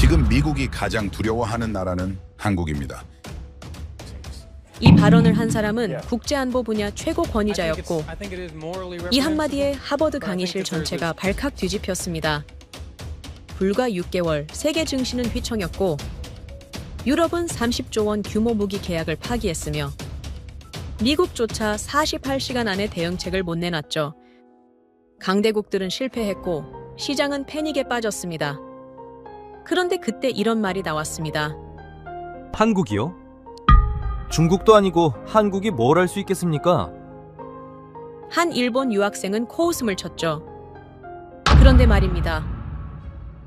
지금 미국이 가장 두려워하는 나라는 한국입니다. 이 발언을 한 사람은 국제안보 분야 최고 권위자였고 이 한마디에 하버드 강의실 전체가 발칵 뒤집혔습니다. 불과 6개월 세계 증시는 휘청였고 유럽은 30조 원 규모 무기 계약을 파기했으며 미국조차 48시간 안에 대응책을 못 내놨죠. 강대국들은 실패했고 시장은 패닉에 빠졌습니다. 그런데 그때 이런 말이 나왔습니다. 한국이요? 중국도 아니고 한국이 뭘 할 수 있겠습니까? 한 일본 유학생은 코웃음을 쳤죠. 그런데 말입니다.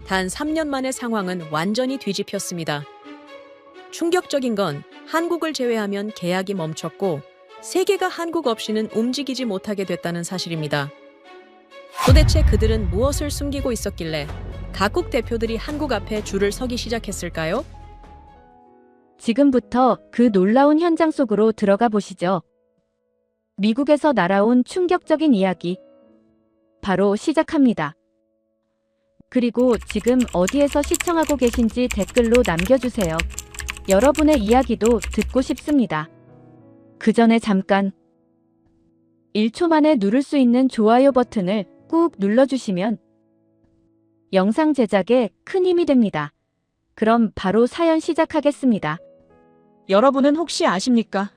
단 3년 만에 상황은 완전히 뒤집혔습니다. 충격적인 건 한국을 제외하면 계약이 멈췄고 세계가 한국 없이는 움직이지 못하게 됐다는 사실입니다. 도대체 그들은 무엇을 숨기고 있었길래 각국 대표들이 한국 앞에 줄을 서기 시작했을까요? 지금부터 그 놀라운 현장 속으로 들어가 보시죠. 미국에서 날아온 충격적인 이야기. 바로 시작합니다. 그리고 지금 어디에서 시청하고 계신지 댓글로 남겨주세요. 여러분의 이야기도 듣고 싶습니다. 그 전에 잠깐 1초 만에 누를 수 있는 좋아요 버튼을 꾹 눌러주시면 영상 제작에 큰 힘이 됩니다. 그럼 바로 사연 시작하겠습니다. 여러분은 혹시 아십니까?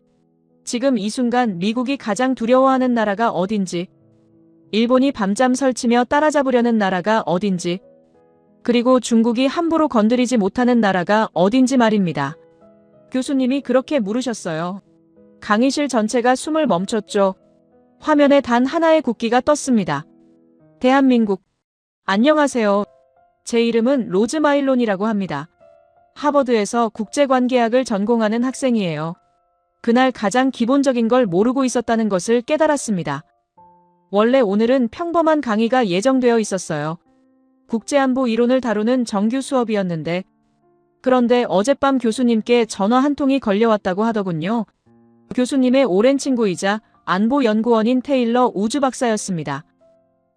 지금 이 순간 미국이 가장 두려워하는 나라가 어딘지, 일본이 밤잠 설치며 따라잡으려는 나라가 어딘지, 그리고 중국이 함부로 건드리지 못하는 나라가 어딘지 말입니다. 교수님이 그렇게 물으셨어요. 강의실 전체가 숨을 멈췄죠. 화면에 단 하나의 국기가 떴습니다. 대한민국. 안녕하세요. 제 이름은 로즈 마일론이라고 합니다. 하버드에서 국제관계학을 전공하는 학생이에요. 그날 가장 기본적인 걸 모르고 있었다는 것을 깨달았습니다. 원래 오늘은 평범한 강의가 예정되어 있었어요. 국제안보 이론을 다루는 정규 수업이었는데 그런데 어젯밤 교수님께 전화 한 통이 걸려왔다고 하더군요. 교수님의 오랜 친구이자 안보연구원인 테일러 우주 박사였습니다.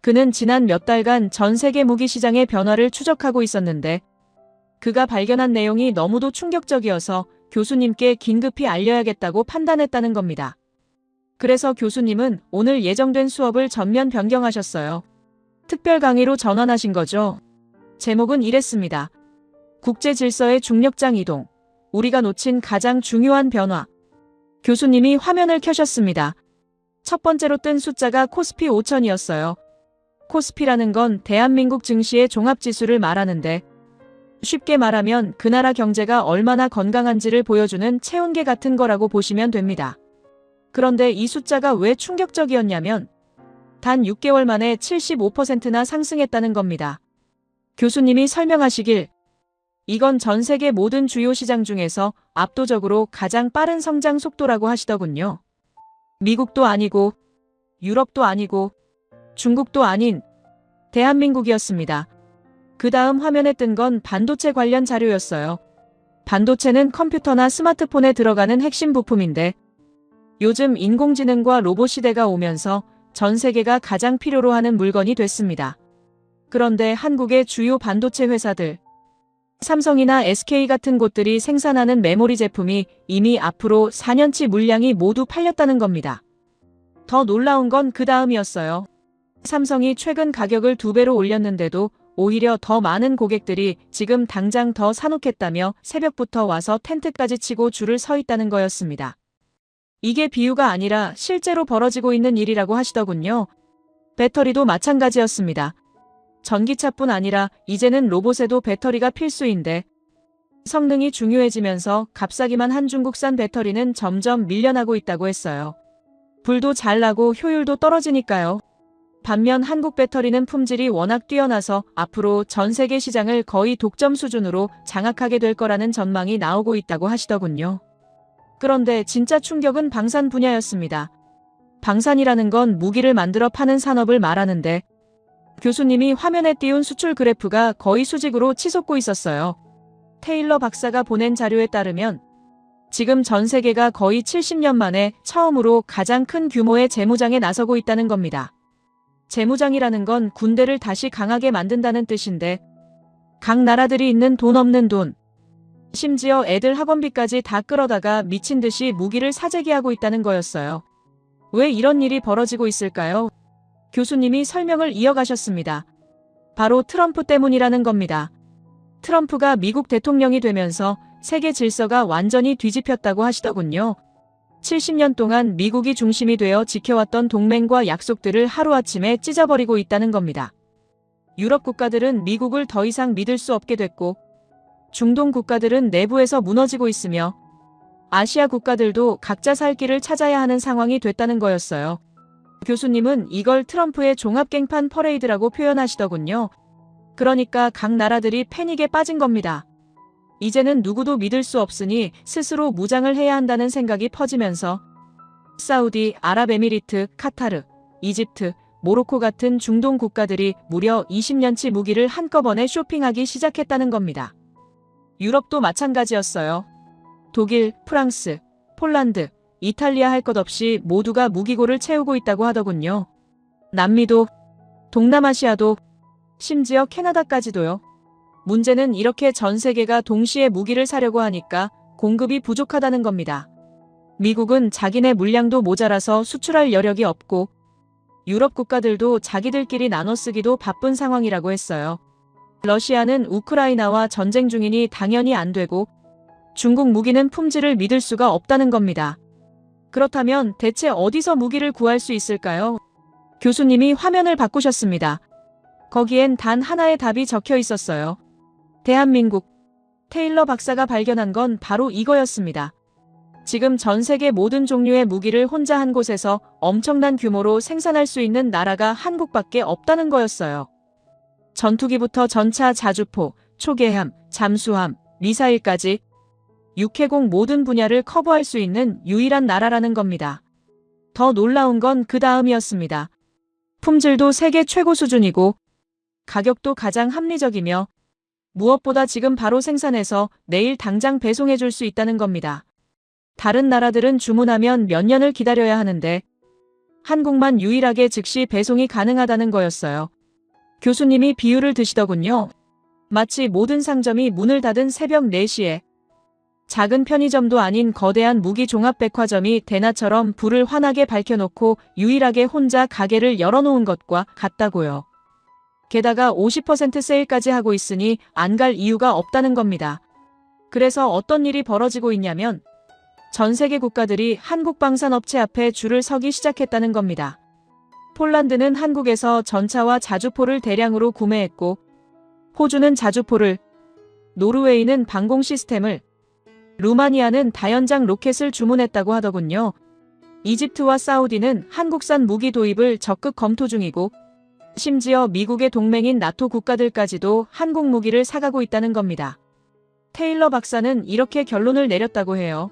그는 지난 몇 달간 전 세계 무기 시장의 변화를 추적하고 있었는데 그가 발견한 내용이 너무도 충격적이어서 교수님께 긴급히 알려야겠다고 판단했다는 겁니다. 그래서 교수님은 오늘 예정된 수업을 전면 변경하셨어요. 특별 강의로 전환하신 거죠. 제목은 이랬습니다. 국제 질서의 중력장 이동. 우리가 놓친 가장 중요한 변화. 교수님이 화면을 켜셨습니다. 첫 번째로 뜬 숫자가 코스피 5000이었어요. 코스피라는 건 대한민국 증시의 종합지수를 말하는데 쉽게 말하면 그 나라 경제가 얼마나 건강한지를 보여주는 체온계 같은 거라고 보시면 됩니다. 그런데 이 숫자가 왜 충격적이었냐면 단 6개월 만에 75%나 상승했다는 겁니다. 교수님이 설명하시길 이건 전 세계 모든 주요 시장 중에서 압도적으로 가장 빠른 성장 속도라고 하시더군요. 미국도 아니고 유럽도 아니고 중국도 아닌 대한민국이었습니다. 그 다음 화면에 뜬 건 반도체 관련 자료였어요. 반도체는 컴퓨터나 스마트폰에 들어가는 핵심 부품인데 요즘 인공지능과 로봇 시대가 오면서 전 세계가 가장 필요로 하는 물건이 됐습니다. 그런데 한국의 주요 반도체 회사들, 삼성이나 SK 같은 곳들이 생산하는 메모리 제품이 이미 앞으로 4년치 물량이 모두 팔렸다는 겁니다. 더 놀라운 건 그 다음이었어요. 삼성이 최근 가격을 2배로 올렸는데도 오히려 더 많은 고객들이 지금 당장 더 사놓겠다며 새벽부터 와서 텐트까지 치고 줄을 서 있다는 거였습니다. 이게 비유가 아니라 실제로 벌어지고 있는 일이라고 하시더군요. 배터리도 마찬가지였습니다. 전기차뿐 아니라 이제는 로봇에도 배터리가 필수인데 성능이 중요해지면서 값싸기만 한 중국산 배터리는 점점 밀려나고 있다고 했어요. 불도 잘 나고 효율도 떨어지니까요. 반면 한국 배터리는 품질이 워낙 뛰어나서 앞으로 전 세계 시장을 거의 독점 수준으로 장악하게 될 거라는 전망이 나오고 있다고 하시더군요. 그런데 진짜 충격은 방산 분야였습니다. 방산이라는 건 무기를 만들어 파는 산업을 말하는데 교수님이 화면에 띄운 수출 그래프가 거의 수직으로 치솟고 있었어요. 테일러 박사가 보낸 자료에 따르면 지금 전 세계가 거의 70년 만에 처음으로 가장 큰 규모의 재무장에 나서고 있다는 겁니다. 재무장이라는 건 군대를 다시 강하게 만든다는 뜻인데 각 나라들이 있는 돈 없는 돈. 심지어 애들 학원비까지 다 끌어다가 미친 듯이 무기를 사재기하고 있다는 거였어요. 왜 이런 일이 벌어지고 있을까요? 교수님이 설명을 이어가셨습니다. 바로 트럼프 때문이라는 겁니다. 트럼프가 미국 대통령이 되면서 세계 질서가 완전히 뒤집혔다고 하시더군요. 70년 동안 미국이 중심이 되어 지켜왔던 동맹과 약속들을 하루아침에 찢어버리고 있다는 겁니다. 유럽 국가들은 미국을 더 이상 믿을 수 없게 됐고, 중동 국가들은 내부에서 무너지고 있으며, 아시아 국가들도 각자 살 길을 찾아야 하는 상황이 됐다는 거였어요. 교수님은 이걸 트럼프의 종합갱판 퍼레이드라고 표현하시더군요. 그러니까 각 나라들이 패닉에 빠진 겁니다. 이제는 누구도 믿을 수 없으니 스스로 무장을 해야 한다는 생각이 퍼지면서 사우디, 아랍에미리트, 카타르, 이집트, 모로코 같은 중동 국가들이 무려 20년치 무기를 한꺼번에 쇼핑하기 시작했다는 겁니다. 유럽도 마찬가지였어요. 독일, 프랑스, 폴란드, 이탈리아 할 것 없이 모두가 무기고를 채우고 있다고 하더군요. 남미도, 동남아시아도, 심지어 캐나다까지도요. 문제는 이렇게 전 세계가 동시에 무기를 사려고 하니까 공급이 부족하다는 겁니다. 미국은 자기네 물량도 모자라서 수출할 여력이 없고, 유럽 국가들도 자기들끼리 나눠 쓰기도 바쁜 상황이라고 했어요. 러시아는 우크라이나와 전쟁 중이니 당연히 안 되고, 중국 무기는 품질을 믿을 수가 없다는 겁니다. 그렇다면 대체 어디서 무기를 구할 수 있을까요? 교수님이 화면을 바꾸셨습니다. 거기엔 단 하나의 답이 적혀 있었어요. 대한민국. 테일러 박사가 발견한 건 바로 이거였습니다. 지금 전 세계 모든 종류의 무기를 혼자 한 곳에서 엄청난 규모로 생산할 수 있는 나라가 한국밖에 없다는 거였어요. 전투기부터 전차, 자주포, 초계함, 잠수함, 미사일까지 육해공 모든 분야를 커버할 수 있는 유일한 나라라는 겁니다. 더 놀라운 건 그 다음이었습니다. 품질도 세계 최고 수준이고 가격도 가장 합리적이며 무엇보다 지금 바로 생산해서 내일 당장 배송해 줄 수 있다는 겁니다. 다른 나라들은 주문하면 몇 년을 기다려야 하는데 한국만 유일하게 즉시 배송이 가능하다는 거였어요. 교수님이 비유를 드시더군요. 마치 모든 상점이 문을 닫은 새벽 4시에 작은 편의점도 아닌 거대한 무기 종합백화점이 대낮처럼 불을 환하게 밝혀놓고 유일하게 혼자 가게를 열어놓은 것과 같다고요. 게다가 50% 세일까지 하고 있으니 안 갈 이유가 없다는 겁니다. 그래서 어떤 일이 벌어지고 있냐면 전 세계 국가들이 한국 방산업체 앞에 줄을 서기 시작했다는 겁니다. 폴란드는 한국에서 전차와 자주포를 대량으로 구매했고, 호주는 자주포를, 노르웨이는 방공 시스템을, 루마니아는 다연장 로켓을 주문했다고 하더군요. 이집트와 사우디는 한국산 무기 도입을 적극 검토 중이고, 심지어 미국의 동맹인 나토 국가들까지도 한국 무기를 사가고 있다는 겁니다. 테일러 박사는 이렇게 결론을 내렸다고 해요.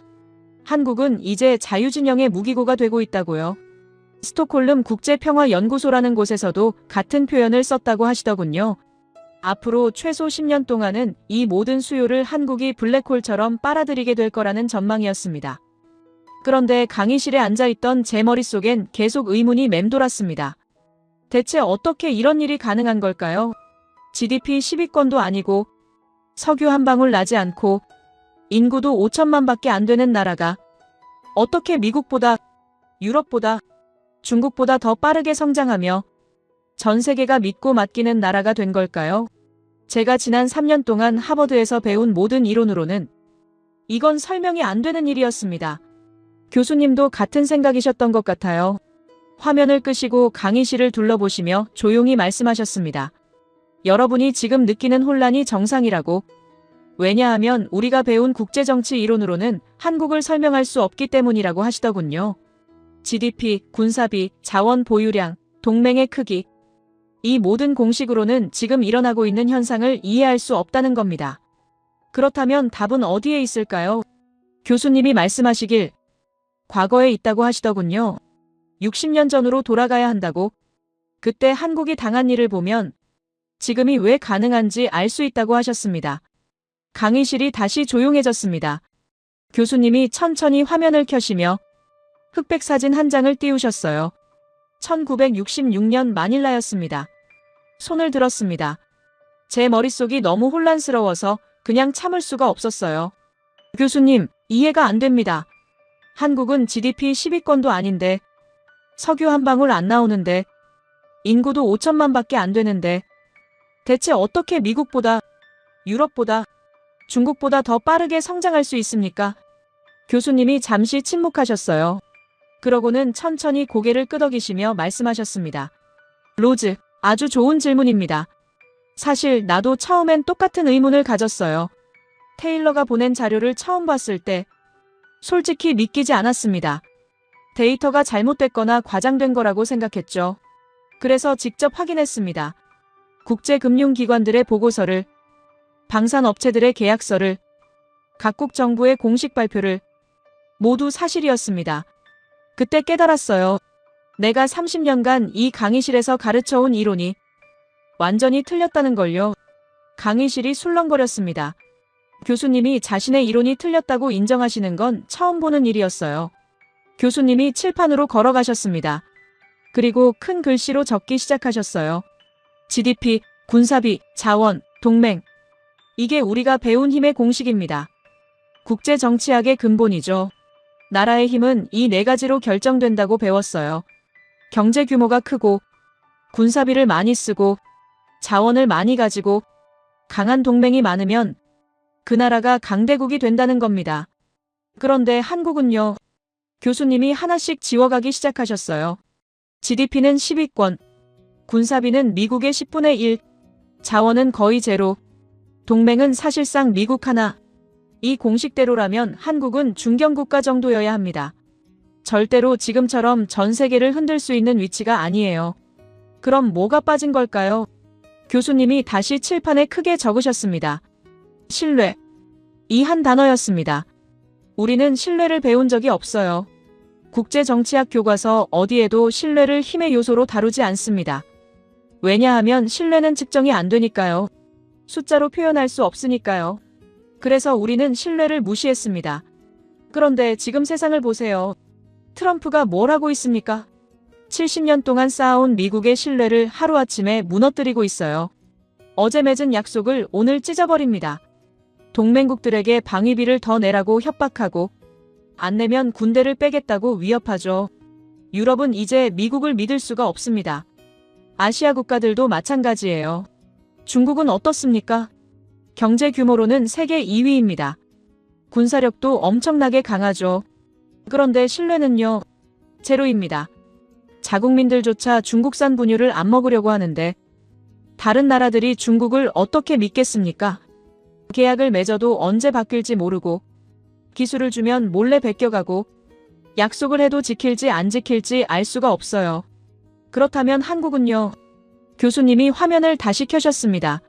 한국은 이제 자유진영의 무기고가 되고 있다고요. 스톡홀름 국제평화연구소라는 곳에서도 같은 표현을 썼다고 하시더군요. 앞으로 최소 10년 동안은 이 모든 수요를 한국이 블랙홀처럼 빨아들이게 될 거라는 전망이었습니다. 그런데 강의실에 앉아있던 제 머릿속엔 계속 의문이 맴돌았습니다. 대체 어떻게 이런 일이 가능한 걸까요? GDP 10위권도 아니고 석유 한 방울 나지 않고 인구도 5천만 밖에 안 되는 나라가 어떻게 미국보다, 유럽보다, 중국보다 더 빠르게 성장하며 전 세계가 믿고 맡기는 나라가 된 걸까요? 제가 지난 3년 동안 하버드에서 배운 모든 이론으로는 이건 설명이 안 되는 일이었습니다. 교수님도 같은 생각이셨던 것 같아요. 화면을 끄시고 강의실을 둘러보시며 조용히 말씀하셨습니다. 여러분이 지금 느끼는 혼란이 정상이라고. 왜냐하면 우리가 배운 국제정치 이론으로는 한국을 설명할 수 없기 때문이라고 하시더군요. GDP, 군사비, 자원 보유량, 동맹의 크기. 이 모든 공식으로는 지금 일어나고 있는 현상을 이해할 수 없다는 겁니다. 그렇다면 답은 어디에 있을까요? 교수님이 말씀하시길 과거에 있다고 하시더군요. 60년 전으로 돌아가야 한다고. 그때 한국이 당한 일을 보면 지금이 왜 가능한지 알 수 있다고 하셨습니다. 강의실이 다시 조용해졌습니다. 교수님이 천천히 화면을 켜시며 흑백 사진 한 장을 띄우셨어요. 1966년 마닐라였습니다. 손을 들었습니다. 제 머릿속이 너무 혼란스러워서 그냥 참을 수가 없었어요. 교수님, 이해가 안 됩니다. 한국은 GDP 10위권도 아닌데, 석유 한 방울 안 나오는데, 인구도 5천만 밖에 안 되는데, 대체 어떻게 미국보다, 유럽보다, 중국보다 더 빠르게 성장할 수 있습니까? 교수님이 잠시 침묵하셨어요. 그러고는 천천히 고개를 끄덕이시며 말씀하셨습니다. 로즈, 아주 좋은 질문입니다. 사실 나도 처음엔 똑같은 의문을 가졌어요. 테일러가 보낸 자료를 처음 봤을 때 솔직히 믿기지 않았습니다. 데이터가 잘못됐거나 과장된 거라고 생각했죠. 그래서 직접 확인했습니다. 국제금융기관들의 보고서를, 방산업체들의 계약서를, 각국 정부의 공식 발표를 모두 사실이었습니다. 그때 깨달았어요. 내가 30년간 이 강의실에서 가르쳐온 이론이 완전히 틀렸다는 걸요. 강의실이 술렁거렸습니다. 교수님이 자신의 이론이 틀렸다고 인정하시는 건 처음 보는 일이었어요. 교수님이 칠판으로 걸어가셨습니다. 그리고 큰 글씨로 적기 시작하셨어요. GDP, 군사비, 자원, 동맹. 이게 우리가 배운 힘의 공식입니다. 국제정치학의 근본이죠. 나라의 힘은 이 네 가지로 결정된다고 배웠어요. 경제 규모가 크고, 군사비를 많이 쓰고, 자원을 많이 가지고, 강한 동맹이 많으면 그 나라가 강대국이 된다는 겁니다. 그런데 한국은요. 교수님이 하나씩 지워가기 시작하셨어요. GDP는 10위권, 군사비는 미국의 10분의 1, 자원은 거의 제로, 동맹은 사실상 미국 하나. 이 공식대로라면 한국은 중견국가 정도여야 합니다. 절대로 지금처럼 전 세계를 흔들 수 있는 위치가 아니에요. 그럼 뭐가 빠진 걸까요? 교수님이 다시 칠판에 크게 적으셨습니다. 신뢰. 이 한 단어였습니다. 우리는 신뢰를 배운 적이 없어요. 국제정치학 교과서 어디에도 신뢰를 힘의 요소로 다루지 않습니다. 왜냐하면 신뢰는 측정이 안 되니까요. 숫자로 표현할 수 없으니까요. 그래서 우리는 신뢰를 무시했습니다. 그런데 지금 세상을 보세요. 트럼프가 뭘 하고 있습니까? 70년 동안 쌓아온 미국의 신뢰를 하루아침에 무너뜨리고 있어요. 어제 맺은 약속을 오늘 찢어버립니다. 동맹국들에게 방위비를 더 내라고 협박하고 안 내면 군대를 빼겠다고 위협하죠. 유럽은 이제 미국을 믿을 수가 없습니다. 아시아 국가들도 마찬가지예요. 중국은 어떻습니까? 경제 규모로는 세계 2위입니다. 군사력도 엄청나게 강하죠. 그런데 신뢰는요, 제로입니다. 자국민들조차 중국산 분유를 안 먹으려고 하는데 다른 나라들이 중국을 어떻게 믿겠습니까? 계약을 맺어도 언제 바뀔지 모르고 기술을 주면 몰래 베껴가고 약속을 해도 지킬지 안 지킬지 알 수가 없어요. 그렇다면 한국은요? 교수님이 화면을 다시 켜셨습니다.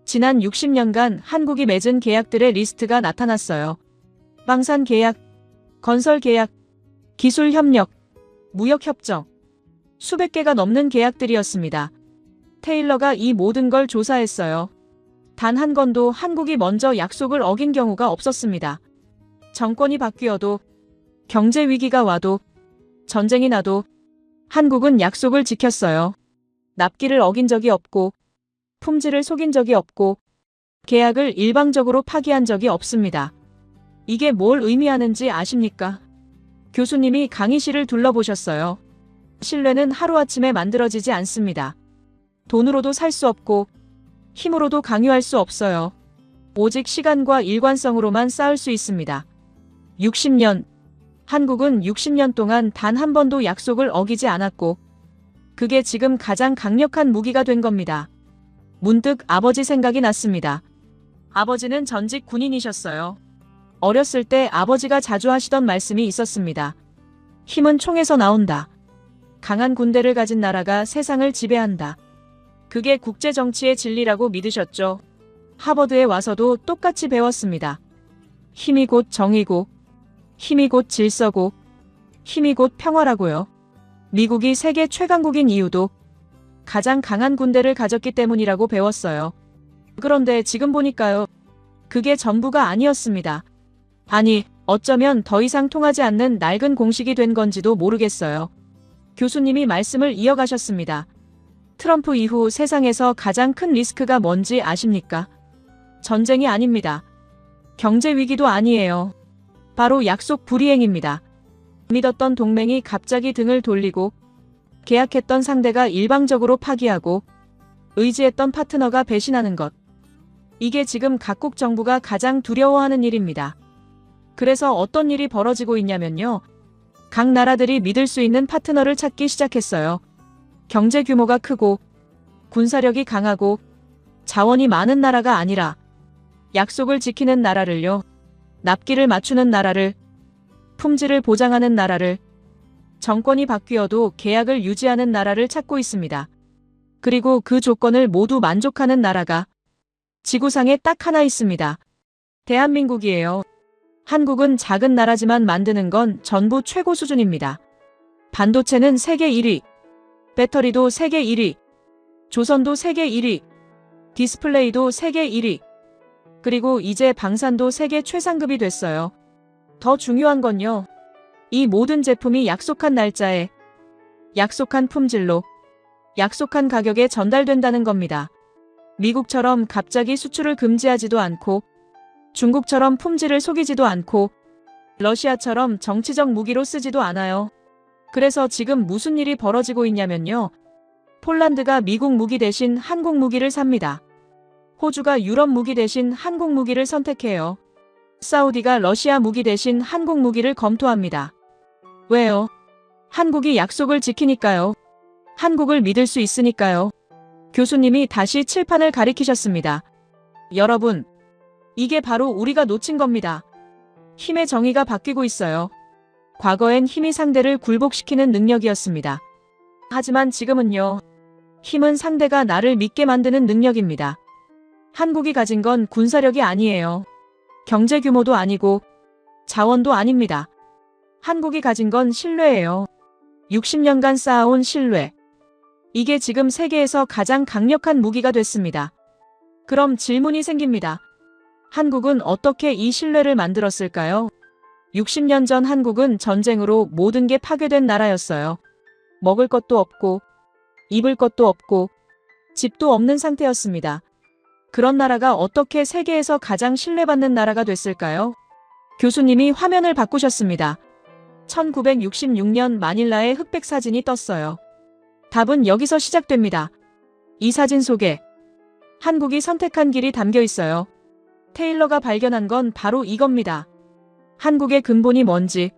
지난 60년간 한국이 맺은 계약들의 리스트가 나타났어요. 방산 계약, 건설 계약, 기술 협력, 무역 협정. 수백 개가 넘는 계약들이었습니다. 테일러가 이 모든 걸 조사했어요. 단 한 건도 한국이 먼저 약속을 어긴 경우가 없었습니다. 정권이 바뀌어도, 경제 위기가 와도, 전쟁이 나도 한국은 약속을 지켰어요. 납기를 어긴 적이 없고, 품질을 속인 적이 없고, 계약을 일방적으로 파기한 적이 없습니다. 이게 뭘 의미하는지 아십니까? 교수님이 강의실을 둘러보셨어요. 신뢰는 하루아침에 만들어지지 않습니다. 돈으로도 살 수 없고 힘으로도 강요할 수 없어요. 오직 시간과 일관성으로만 쌓을 수 있습니다. 60년. 한국은 60년 동안 단 한 번도 약속을 어기지 않았고 그게 지금 가장 강력한 무기가 된 겁니다. 문득 아버지 생각이 났습니다. 아버지는 전직 군인이셨어요. 어렸을 때 아버지가 자주 하시던 말씀이 있었습니다. 힘은 총에서 나온다. 강한 군대를 가진 나라가 세상을 지배한다. 그게 국제정치의 진리라고 믿으셨죠. 하버드에 와서도 똑같이 배웠습니다. 힘이 곧 정의고, 힘이 곧 질서고, 힘이 곧 평화라고요. 미국이 세계 최강국인 이유도 가장 강한 군대를 가졌기 때문이라고 배웠어요. 그런데 지금 보니까요. 그게 전부가 아니었습니다. 아니, 어쩌면 더 이상 통하지 않는 낡은 공식이 된 건지도 모르겠어요. 교수님이 말씀을 이어가셨습니다. 트럼프 이후 세상에서 가장 큰 리스크가 뭔지 아십니까? 전쟁이 아닙니다. 경제 위기도 아니에요. 바로 약속 불이행입니다. 믿었던 동맹이 갑자기 등을 돌리고 계약했던 상대가 일방적으로 파기하고 의지했던 파트너가 배신하는 것. 이게 지금 각국 정부가 가장 두려워하는 일입니다. 그래서 어떤 일이 벌어지고 있냐면요. 각 나라들이 믿을 수 있는 파트너를 찾기 시작했어요. 경제 규모가 크고 군사력이 강하고 자원이 많은 나라가 아니라 약속을 지키는 나라를요. 납기를 맞추는 나라를, 품질을 보장하는 나라를, 정권이 바뀌어도 계약을 유지하는 나라를 찾고 있습니다. 그리고 그 조건을 모두 만족하는 나라가 지구상에 딱 하나 있습니다. 대한민국이에요. 한국은 작은 나라지만 만드는 건 전부 최고 수준입니다. 반도체는 세계 1위, 배터리도 세계 1위, 조선도 세계 1위, 디스플레이도 세계 1위, 그리고 이제 방산도 세계 최상급이 됐어요. 더 중요한 건요. 이 모든 제품이 약속한 날짜에, 약속한 품질로, 약속한 가격에 전달된다는 겁니다. 미국처럼 갑자기 수출을 금지하지도 않고, 중국처럼 품질을 속이지도 않고, 러시아처럼 정치적 무기로 쓰지도 않아요. 그래서 지금 무슨 일이 벌어지고 있냐면요. 폴란드가 미국 무기 대신 한국 무기를 삽니다. 호주가 유럽 무기 대신 한국 무기를 선택해요. 사우디가 러시아 무기 대신 한국 무기를 검토합니다. 왜요? 한국이 약속을 지키니까요. 한국을 믿을 수 있으니까요. 교수님이 다시 칠판을 가리키셨습니다. 여러분, 이게 바로 우리가 놓친 겁니다. 힘의 정의가 바뀌고 있어요. 과거엔 힘이 상대를 굴복시키는 능력이었습니다. 하지만 지금은요. 힘은 상대가 나를 믿게 만드는 능력입니다. 한국이 가진 건 군사력이 아니에요. 경제 규모도 아니고 자원도 아닙니다. 한국이 가진 건 신뢰예요. 60년간 쌓아온 신뢰. 이게 지금 세계에서 가장 강력한 무기가 됐습니다. 그럼 질문이 생깁니다. 한국은 어떻게 이 신뢰를 만들었을까요? 60년 전 한국은 전쟁으로 모든 게 파괴된 나라였어요. 먹을 것도 없고, 입을 것도 없고, 집도 없는 상태였습니다. 그런 나라가 어떻게 세계에서 가장 신뢰받는 나라가 됐을까요? 교수님이 화면을 바꾸셨습니다. 1966년 마닐라의 흑백 사진이 떴어요. 답은 여기서 시작됩니다. 이 사진 속에 한국이 선택한 길이 담겨 있어요. 테일러가 발견한 건 바로 이겁니다. 한국의 근본이 뭔지,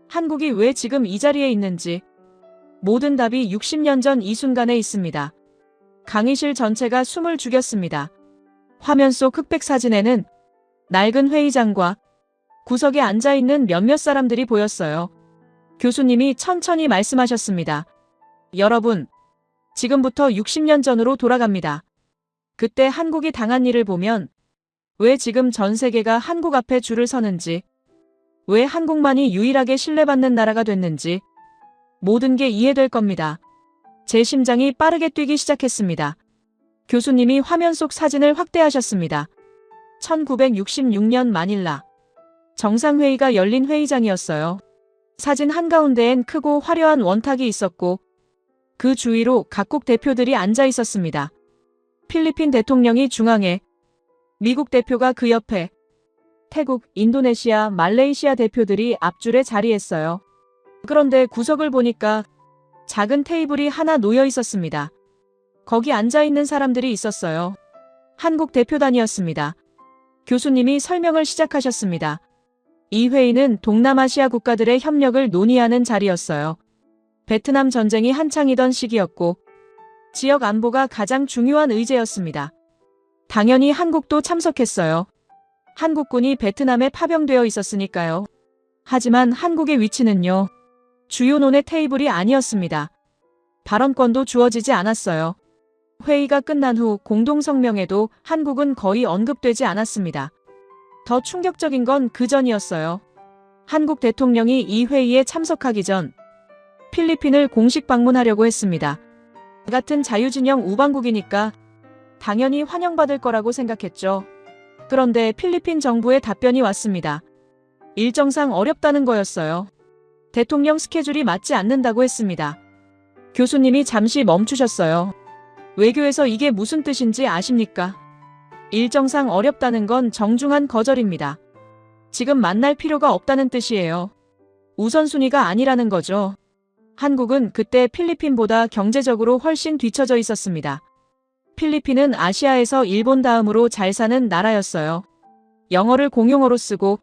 한국이 왜 지금 이 자리에 있는지, 모든 답이 60년 전 이 순간에 있습니다. 강의실 전체가 숨을 죽였습니다. 화면 속 흑백 사진에는 낡은 회의장과 구석에 앉아있는 몇몇 사람들이 보였어요. 교수님이 천천히 말씀하셨습니다. 여러분, 지금부터 60년 전으로 돌아갑니다. 그때 한국이 당한 일을 보면 왜 지금 전 세계가 한국 앞에 줄을 서는지, 왜 한국만이 유일하게 신뢰받는 나라가 됐는지 모든 게 이해될 겁니다. 제 심장이 빠르게 뛰기 시작했습니다. 교수님이 화면 속 사진을 확대하셨습니다. 1966년 마닐라. 정상회의가 열린 회의장이었어요. 사진 한가운데엔 크고 화려한 원탁이 있었고 그 주위로 각국 대표들이 앉아 있었습니다. 필리핀 대통령이 중앙에, 미국 대표가 그 옆에, 태국, 인도네시아, 말레이시아 대표들이 앞줄에 자리했어요. 그런데 구석을 보니까 작은 테이블이 하나 놓여 있었습니다. 거기 앉아있는 사람들이 있었어요. 한국 대표단이었습니다. 교수님이 설명을 시작하셨습니다. 이 회의는 동남아시아 국가들의 협력을 논의하는 자리였어요. 베트남 전쟁이 한창이던 시기였고 지역 안보가 가장 중요한 의제였습니다. 당연히 한국도 참석했어요. 한국군이 베트남에 파병되어 있었으니까요. 하지만 한국의 위치는요. 주요 논의 테이블이 아니었습니다. 발언권도 주어지지 않았어요. 회의가 끝난 후 공동성명에도 한국은 거의 언급되지 않았습니다. 더 충격적인 건 그 전이었어요. 한국 대통령이 이 회의에 참석하기 전 필리핀을 공식 방문하려고 했습니다. 같은 자유진영 우방국이니까 당연히 환영받을 거라고 생각했죠. 그런데 필리핀 정부의 답변이 왔습니다. 일정상 어렵다는 거였어요. 대통령 스케줄이 맞지 않는다고 했습니다. 교수님이 잠시 멈추셨어요. 외교에서 이게 무슨 뜻인지 아십니까? 일정상 어렵다는 건 정중한 거절입니다. 지금 만날 필요가 없다는 뜻이에요. 우선순위가 아니라는 거죠. 한국은 그때 필리핀보다 경제적으로 훨씬 뒤처져 있었습니다. 필리핀은 아시아에서 일본 다음으로 잘 사는 나라였어요. 영어를 공용어로 쓰고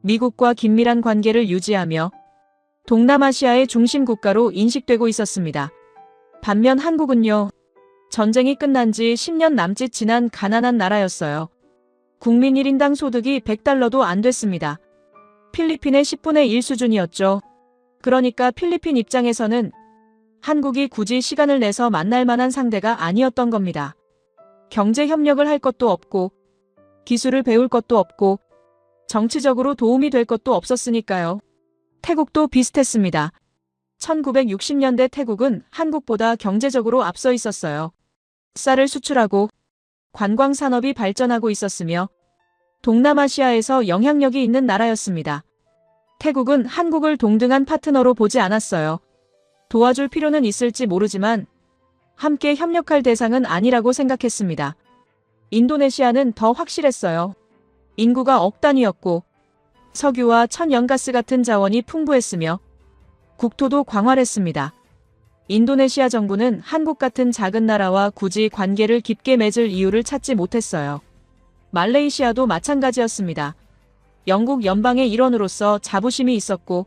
미국과 긴밀한 관계를 유지하며 동남아시아의 중심 국가로 인식되고 있었습니다. 반면 한국은요, 전쟁이 끝난 지 10년 남짓 지난 가난한 나라였어요. 국민 1인당 소득이 100달러도 안 됐습니다. 필리핀의 10분의 1 수준이었죠. 그러니까 필리핀 입장에서는 한국이 굳이 시간을 내서 만날 만한 상대가 아니었던 겁니다. 경제 협력을 할 것도 없고, 기술을 배울 것도 없고, 정치적으로 도움이 될 것도 없었으니까요. 태국도 비슷했습니다. 1960년대 태국은 한국보다 경제적으로 앞서 있었어요. 쌀을 수출하고 관광 산업이 발전하고 있었으며 동남아시아에서 영향력이 있는 나라였습니다. 태국은 한국을 동등한 파트너로 보지 않았어요. 도와줄 필요는 있을지 모르지만 함께 협력할 대상은 아니라고 생각했습니다. 인도네시아는 더 확실했어요. 인구가 억 단위였고 석유와 천연가스 같은 자원이 풍부했으며 국토도 광활했습니다. 인도네시아 정부는 한국 같은 작은 나라와 굳이 관계를 깊게 맺을 이유를 찾지 못했어요. 말레이시아도 마찬가지였습니다. 영국 연방의 일원으로서 자부심이 있었고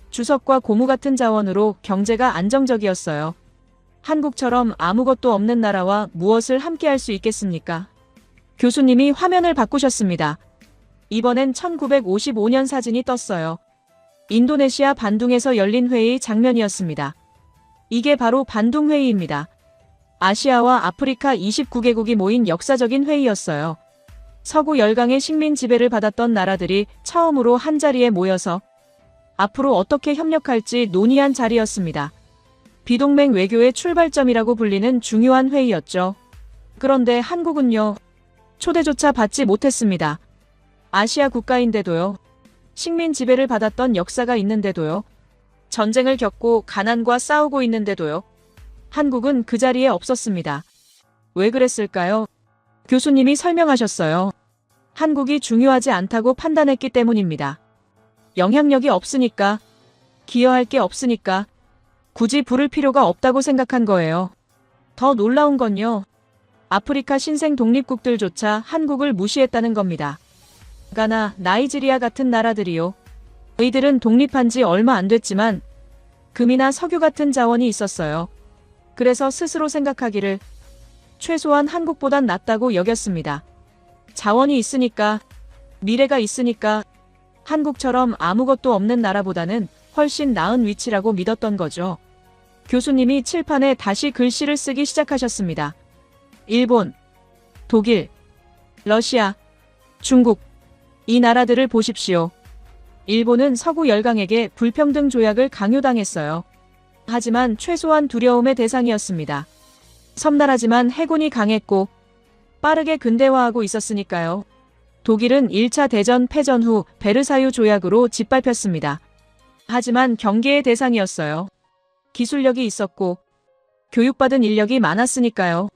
주석과 고무 같은 자원으로 경제가 안정적이었어요. 한국처럼 아무것도 없는 나라와 무엇을 함께할 수 있겠습니까? 교수님이 화면을 바꾸셨습니다. 이번엔 1955년 사진이 떴어요. 인도네시아 반둥에서 열린 회의 장면이었습니다. 이게 바로 반둥회의입니다. 아시아와 아프리카 29개국이 모인 역사적인 회의였어요. 서구 열강의 식민 지배를 받았던 나라들이 처음으로 한자리에 모여서 앞으로 어떻게 협력할지 논의한 자리였습니다. 비동맹 외교의 출발점이라고 불리는 중요한 회의였죠. 그런데 한국은요, 초대조차 받지 못했습니다. 아시아 국가인데도요, 식민 지배를 받았던 역사가 있는데도요, 전쟁을 겪고 가난과 싸우고 있는데도요, 한국은 그 자리에 없었습니다. 왜 그랬을까요? 교수님이 설명하셨어요. 한국이 중요하지 않다고 판단했기 때문입니다. 영향력이 없으니까, 기여할 게 없으니까, 굳이 부를 필요가 없다고 생각한 거예요. 더 놀라운 건요, 아프리카 신생 독립국들조차 한국을 무시했다는 겁니다. 가나, 나이지리아 같은 나라들이요. 이들은 독립한 지 얼마 안 됐지만 금이나 석유 같은 자원이 있었어요. 그래서 스스로 생각하기를 최소한 한국보단 낫다고 여겼습니다. 자원이 있으니까, 미래가 있으니까 한국처럼 아무것도 없는 나라보다는 훨씬 나은 위치라고 믿었던 거죠. 교수님이 칠판에 다시 글씨를 쓰기 시작하셨습니다. 일본, 독일, 러시아, 중국, 이 나라들을 보십시오. 일본은 서구 열강에게 불평등 조약을 강요당했어요. 하지만 최소한 두려움의 대상이었습니다. 섬나라지만 해군이 강했고 빠르게 근대화하고 있었으니까요. 독일은 1차 대전 패전 후 베르사유 조약으로 짓밟혔습니다. 하지만 경계의 대상이었어요. 기술력이 있었고 교육받은 인력이 많았으니까요.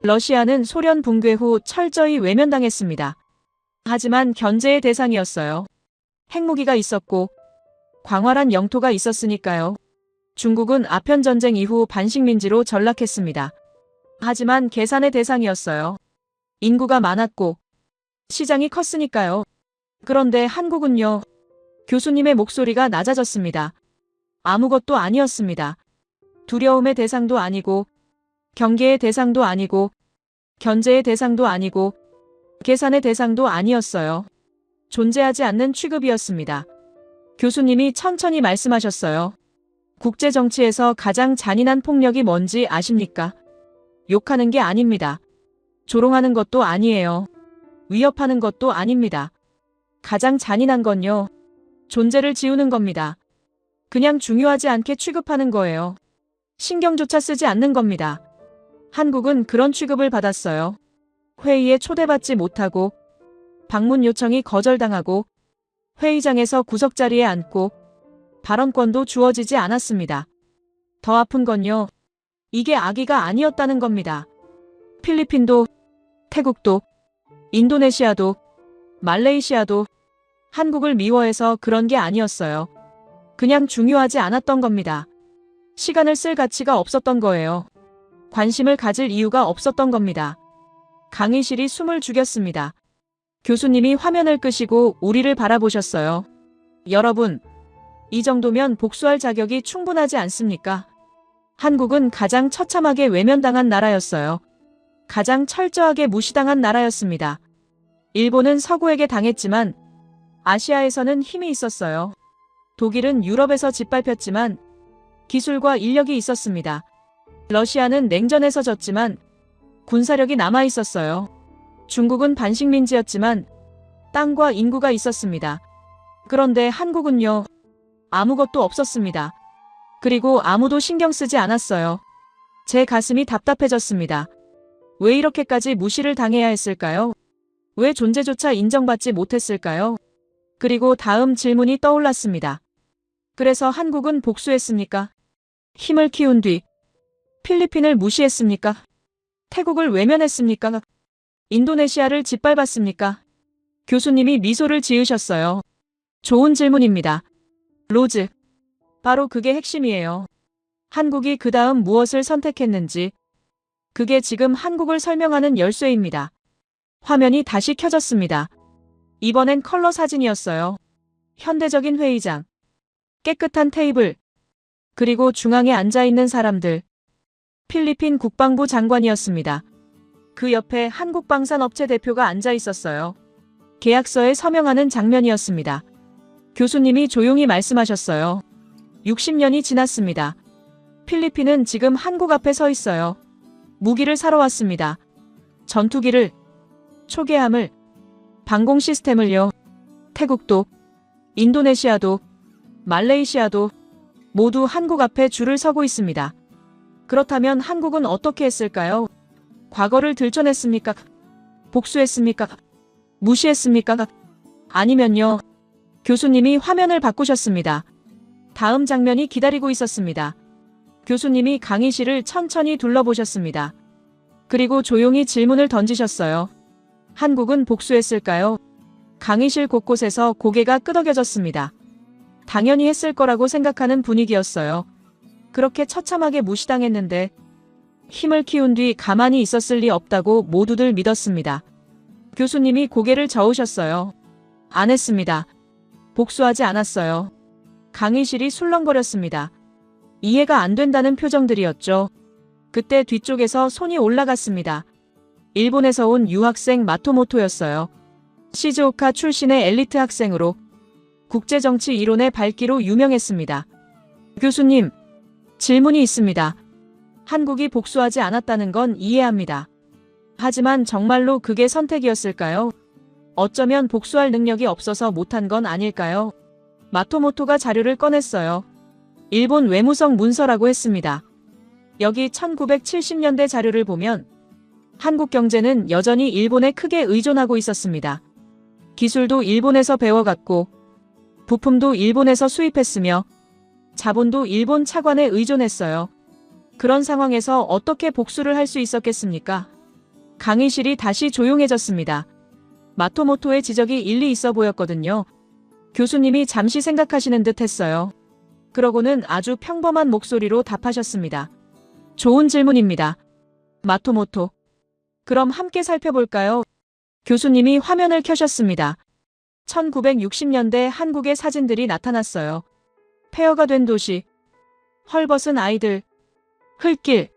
러시아는 소련 붕괴 후 철저히 외면당했습니다. 하지만 견제의 대상이었어요. 핵무기가 있었고 광활한 영토가 있었으니까요. 중국은 아편전쟁 이후 반식민지로 전락했습니다. 하지만 계산의 대상이었어요. 인구가 많았고 시장이 컸으니까요. 그런데 한국은요. 교수님의 목소리가 낮아졌습니다. 아무것도 아니었습니다. 두려움의 대상도 아니고 경계의 대상도 아니고 견제의 대상도 아니고 계산의 대상도 아니었어요. 존재하지 않는 취급이었습니다. 교수님이 천천히 말씀하셨어요. 국제정치에서 가장 잔인한 폭력이 뭔지 아십니까? 욕하는 게 아닙니다. 조롱하는 것도 아니에요. 위협하는 것도 아닙니다. 가장 잔인한 건요. 존재를 지우는 겁니다. 그냥 중요하지 않게 취급하는 거예요. 신경조차 쓰지 않는 겁니다. 한국은 그런 취급을 받았어요. 회의에 초대받지 못하고 방문 요청이 거절당하고 회의장에서 구석자리에 앉고 발언권도 주어지지 않았습니다. 더 아픈 건요. 이게 악의가 아니었다는 겁니다. 필리핀도, 태국도, 인도네시아도, 말레이시아도 한국을 미워해서 그런 게 아니었어요. 그냥 중요하지 않았던 겁니다. 시간을 쓸 가치가 없었던 거예요. 관심을 가질 이유가 없었던 겁니다. 강의실이 숨을 죽였습니다. 교수님이 화면을 끄시고 우리를 바라보셨어요. 여러분, 이 정도면 복수할 자격이 충분하지 않습니까? 한국은 가장 처참하게 외면당한 나라였어요. 가장 철저하게 무시당한 나라였습니다. 일본은 서구에게 당했지만 아시아에서는 힘이 있었어요. 독일은 유럽에서 짓밟혔지만 기술과 인력이 있었습니다. 러시아는 냉전에서 졌지만 군사력이 남아 있었어요. 중국은 반식민지였지만 땅과 인구가 있었습니다. 그런데 한국은요, 아무것도 없었습니다. 그리고 아무도 신경 쓰지 않았어요. 제 가슴이 답답해졌습니다. 왜 이렇게까지 무시를 당해야 했을까요? 왜 존재조차 인정받지 못했을까요? 그리고 다음 질문이 떠올랐습니다. 그래서 한국은 복수했습니까? 힘을 키운 뒤 필리핀을 무시했습니까? 태국을 외면했습니까? 인도네시아를 짓밟았습니까? 교수님이 미소를 지으셨어요. 좋은 질문입니다. 로즈. 바로 그게 핵심이에요. 한국이 그 다음 무엇을 선택했는지, 그게 지금 한국을 설명하는 열쇠입니다. 화면이 다시 켜졌습니다. 이번엔 컬러 사진이었어요. 현대적인 회의장, 깨끗한 테이블, 그리고 중앙에 앉아있는 사람들. 필리핀 국방부 장관이었습니다. 그 옆에 한국방산업체 대표가 앉아 있었어요. 계약서에 서명하는 장면이었습니다. 교수님이 조용히 말씀하셨어요. 60년이 지났습니다. 필리핀은 지금 한국 앞에 서 있어요. 무기를 사러 왔습니다. 전투기를, 초계함을, 방공 시스템을요. 태국도, 인도네시아도, 말레이시아도 모두 한국 앞에 줄을 서고 있습니다. 그렇다면 한국은 어떻게 했을까요? 과거를 들춰냈습니까? 복수했습니까? 무시했습니까? 아니면요. 교수님이 화면을 바꾸셨습니다. 다음 장면이 기다리고 있었습니다. 교수님이 강의실을 천천히 둘러보셨습니다. 그리고 조용히 질문을 던지셨어요. 한국은 복수했을까요? 강의실 곳곳에서 고개가 끄덕여졌습니다. 당연히 했을 거라고 생각하는 분위기였어요. 그렇게 처참하게 무시당했는데 힘을 키운 뒤 가만히 있었을 리 없다고 모두들 믿었습니다. 교수님이 고개를 저으셨어요. 안 했습니다. 복수하지 않았어요. 강의실이 술렁거렸습니다. 이해가 안 된다는 표정들이었죠. 그때 뒤쪽에서 손이 올라갔습니다. 일본에서 온 유학생 마토모토였어요. 시즈오카 출신의 엘리트 학생으로 국제정치 이론의 발기로 유명했습니다. 교수님, 질문이 있습니다. 한국이 복수하지 않았다는 건 이해합니다. 하지만 정말로 그게 선택이었을까요? 어쩌면 복수할 능력이 없어서 못한 건 아닐까요? 마토모토가 자료를 꺼냈어요. 일본 외무성 문서라고 했습니다. 여기 1970년대 자료를 보면 한국 경제는 여전히 일본에 크게 의존하고 있었습니다. 기술도 일본에서 배워갔고 부품도 일본에서 수입했으며 자본도 일본 차관에 의존했어요. 그런 상황에서 어떻게 복수를 할 수 있었겠습니까? 강의실이 다시 조용해졌습니다. 마토모토의 지적이 일리 있어 보였거든요. 교수님이 잠시 생각하시는 듯 했어요. 그러고는 아주 평범한 목소리로 답하셨습니다. 좋은 질문입니다. 마토모토. 그럼 함께 살펴볼까요? 교수님이 화면을 켜셨습니다. 1960년대 한국의 사진들이 나타났어요. 폐허가 된 도시, 헐벗은 아이들, 흙길,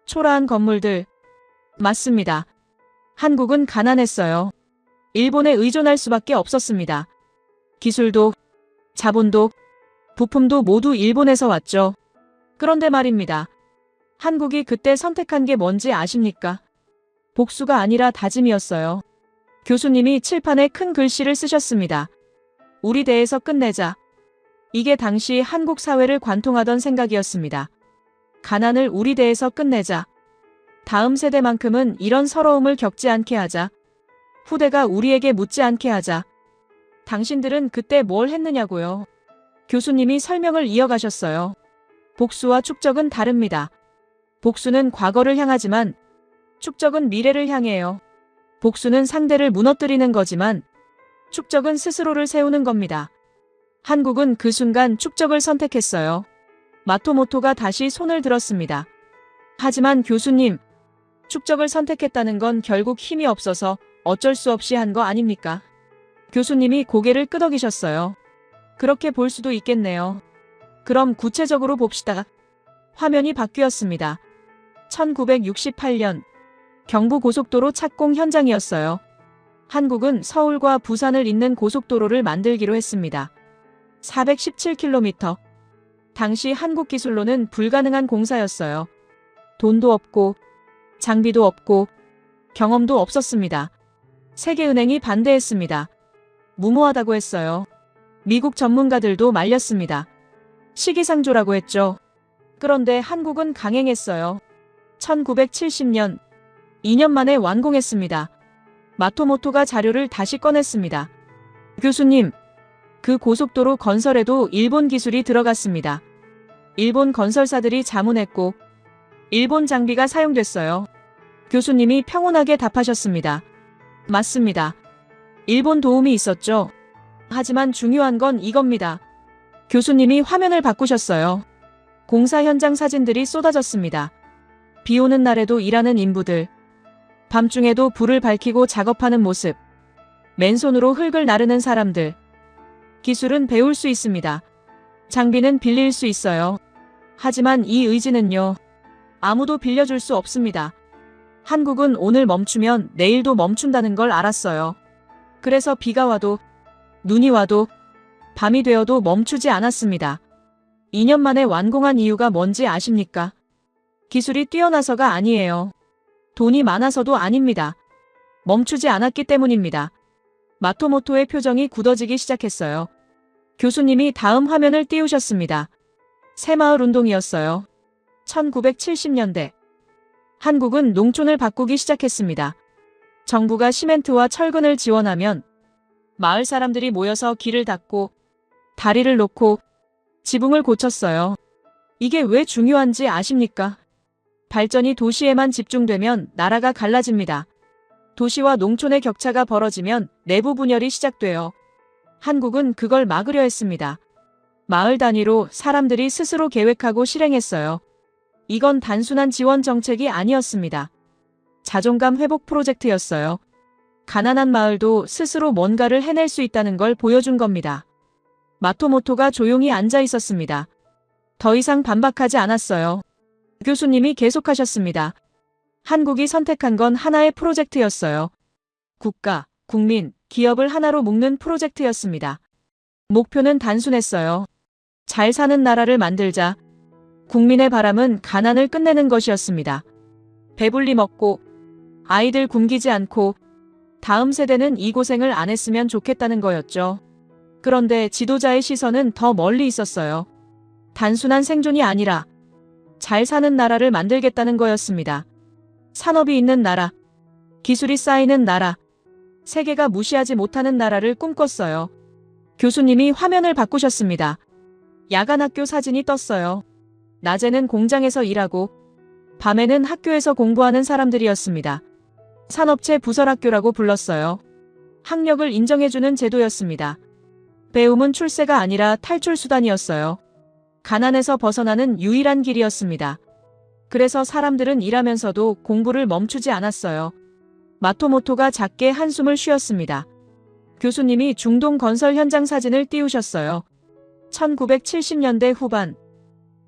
초라한 건물들. 맞습니다. 한국은 가난했어요. 일본에 의존할 수밖에 없었습니다. 기술도, 자본도, 부품도 모두 일본에서 왔죠. 그런데 말입니다. 한국이 그때 선택한 게 뭔지 아십니까? 복수가 아니라 다짐이었어요. 교수님이 칠판에 큰 글씨를 쓰셨습니다. 우리 대에서 끝내자. 이게 당시 한국 사회를 관통하던 생각이었습니다. 가난을 우리 대에서 끝내자. 다음 세대만큼은 이런 서러움을 겪지 않게 하자. 후대가 우리에게 묻지 않게 하자. 당신들은 그때 뭘 했느냐고요. 교수님이 설명을 이어가셨어요. 복수와 축적은 다릅니다. 복수는 과거를 향하지만 축적은 미래를 향해요. 복수는 상대를 무너뜨리는 거지만 축적은 스스로를 세우는 겁니다. 한국은 그 순간 축적을 선택했어요. 마토모토가 다시 손을 들었습니다. 하지만 교수님, 축적을 선택했다는 건 결국 힘이 없어서 어쩔 수 없이 한 거 아닙니까? 교수님이 고개를 끄덕이셨어요. 그렇게 볼 수도 있겠네요. 그럼 구체적으로 봅시다. 화면이 바뀌었습니다. 1968년 경부고속도로 착공 현장이었어요. 한국은 서울과 부산을 잇는 고속도로를 만들기로 했습니다. 417km. 당시 한국 기술로는 불가능한 공사였어요. 돈도 없고 장비도 없고 경험도 없었습니다. 세계은행이 반대했습니다. 무모하다고 했어요. 미국 전문가들도 말렸습니다. 시기상조라고 했죠. 그런데 한국은 강행했어요. 1970년 2년 만에 완공했습니다. 마토모토가 자료를 다시 꺼냈습니다. 교수님, 그 고속도로 건설에도 일본 기술이 들어갔습니다. 일본 건설사들이 자문했고 일본 장비가 사용됐어요. 교수님이 평온하게 답하셨습니다. 맞습니다. 일본 도움이 있었죠. 하지만 중요한 건 이겁니다. 교수님이 화면을 바꾸셨어요. 공사 현장 사진들이 쏟아졌습니다. 비 오는 날에도 일하는 인부들. 밤중에도 불을 밝히고 작업하는 모습. 맨손으로 흙을 나르는 사람들. 기술은 배울 수 있습니다. 장비는 빌릴 수 있어요. 하지만 이 의지는요. 아무도 빌려줄 수 없습니다. 한국은 오늘 멈추면 내일도 멈춘다는 걸 알았어요. 그래서 비가 와도 눈이 와도 밤이 되어도 멈추지 않았습니다. 2년 만에 완공한 이유가 뭔지 아십니까? 기술이 뛰어나서가 아니에요. 돈이 많아서도 아닙니다. 멈추지 않았기 때문입니다. 마토모토의 표정이 굳어지기 시작했어요. 교수님이 다음 화면을 띄우셨습니다. 새마을 운동이었어요. 1970년대. 한국은 농촌을 바꾸기 시작했습니다. 정부가 시멘트와 철근을 지원하면 마을 사람들이 모여서 길을 닦고 다리를 놓고 지붕을 고쳤어요. 이게 왜 중요한지 아십니까? 발전이 도시에만 집중되면 나라가 갈라집니다. 도시와 농촌의 격차가 벌어지면 내부 분열이 시작돼요. 한국은 그걸 막으려 했습니다. 마을 단위로 사람들이 스스로 계획하고 실행했어요. 이건 단순한 지원 정책이 아니었습니다. 자존감 회복 프로젝트였어요. 가난한 마을도 스스로 뭔가를 해낼 수 있다는 걸 보여준 겁니다. 마토모토가 조용히 앉아 있었습니다. 더 이상 반박하지 않았어요. 교수님이 계속하셨습니다. 한국이 선택한 건 하나의 프로젝트였어요. 국가, 국민, 기업을 하나로 묶는 프로젝트였습니다. 목표는 단순했어요. 잘 사는 나라를 만들자. 국민의 바람은 가난을 끝내는 것이었습니다. 배불리 먹고 아이들 굶기지 않고 다음 세대는 이 고생을 안 했으면 좋겠다는 거였죠. 그런데 지도자의 시선은 더 멀리 있었어요. 단순한 생존이 아니라 잘 사는 나라를 만들겠다는 거였습니다. 산업이 있는 나라, 기술이 쌓이는 나라, 세계가 무시하지 못하는 나라를 꿈꿨어요. 교수님이 화면을 바꾸셨습니다. 야간 학교 사진이 떴어요. 낮에는 공장에서 일하고 밤에는 학교에서 공부하는 사람들이었습니다. 산업체 부설학교라고 불렀어요. 학력을 인정해주는 제도였습니다. 배움은 출세가 아니라 탈출 수단이었어요. 가난에서 벗어나는 유일한 길이었습니다. 그래서 사람들은 일하면서도 공부를 멈추지 않았어요. 마토모토가 작게 한숨을 쉬었습니다. 교수님이 중동 건설 현장 사진을 띄우셨어요. 1970년대 후반.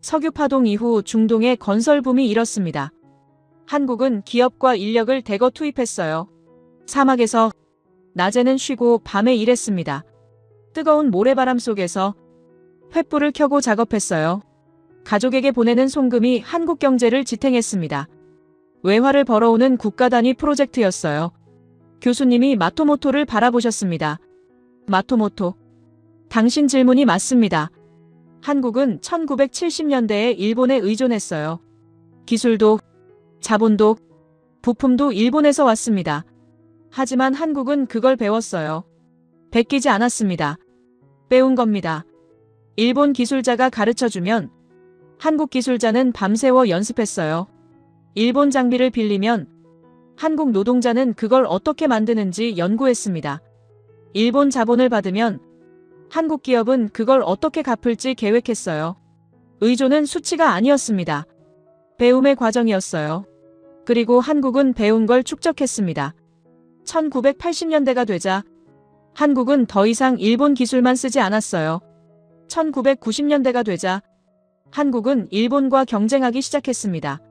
석유 파동 이후 중동의 건설 붐이 일었습니다. 한국은 기업과 인력을 대거 투입했어요. 사막에서 낮에는 쉬고 밤에 일했습니다. 뜨거운 모래바람 속에서 횃불을 켜고 작업했어요. 가족에게 보내는 송금이 한국 경제를 지탱했습니다. 외화를 벌어오는 국가 단위 프로젝트였어요. 교수님이 마토모토를 바라보셨습니다. 마토모토, 당신 질문이 맞습니다. 한국은 1970년대에 일본에 의존했어요. 기술도, 자본도, 부품도 일본에서 왔습니다. 하지만 한국은 그걸 배웠어요. 베끼지 않았습니다. 배운 겁니다. 일본 기술자가 가르쳐주면 한국 기술자는 밤새워 연습했어요. 일본 장비를 빌리면 한국 노동자는 그걸 어떻게 만드는지 연구했습니다. 일본 자본을 받으면 한국 기업은 그걸 어떻게 갚을지 계획했어요. 의존은 수치가 아니었습니다. 배움의 과정이었어요. 그리고 한국은 배운 걸 축적했습니다. 1980년대가 되자 한국은 더 이상 일본 기술만 쓰지 않았어요. 1990년대가 되자 한국은 일본과 경쟁하기 시작했습니다.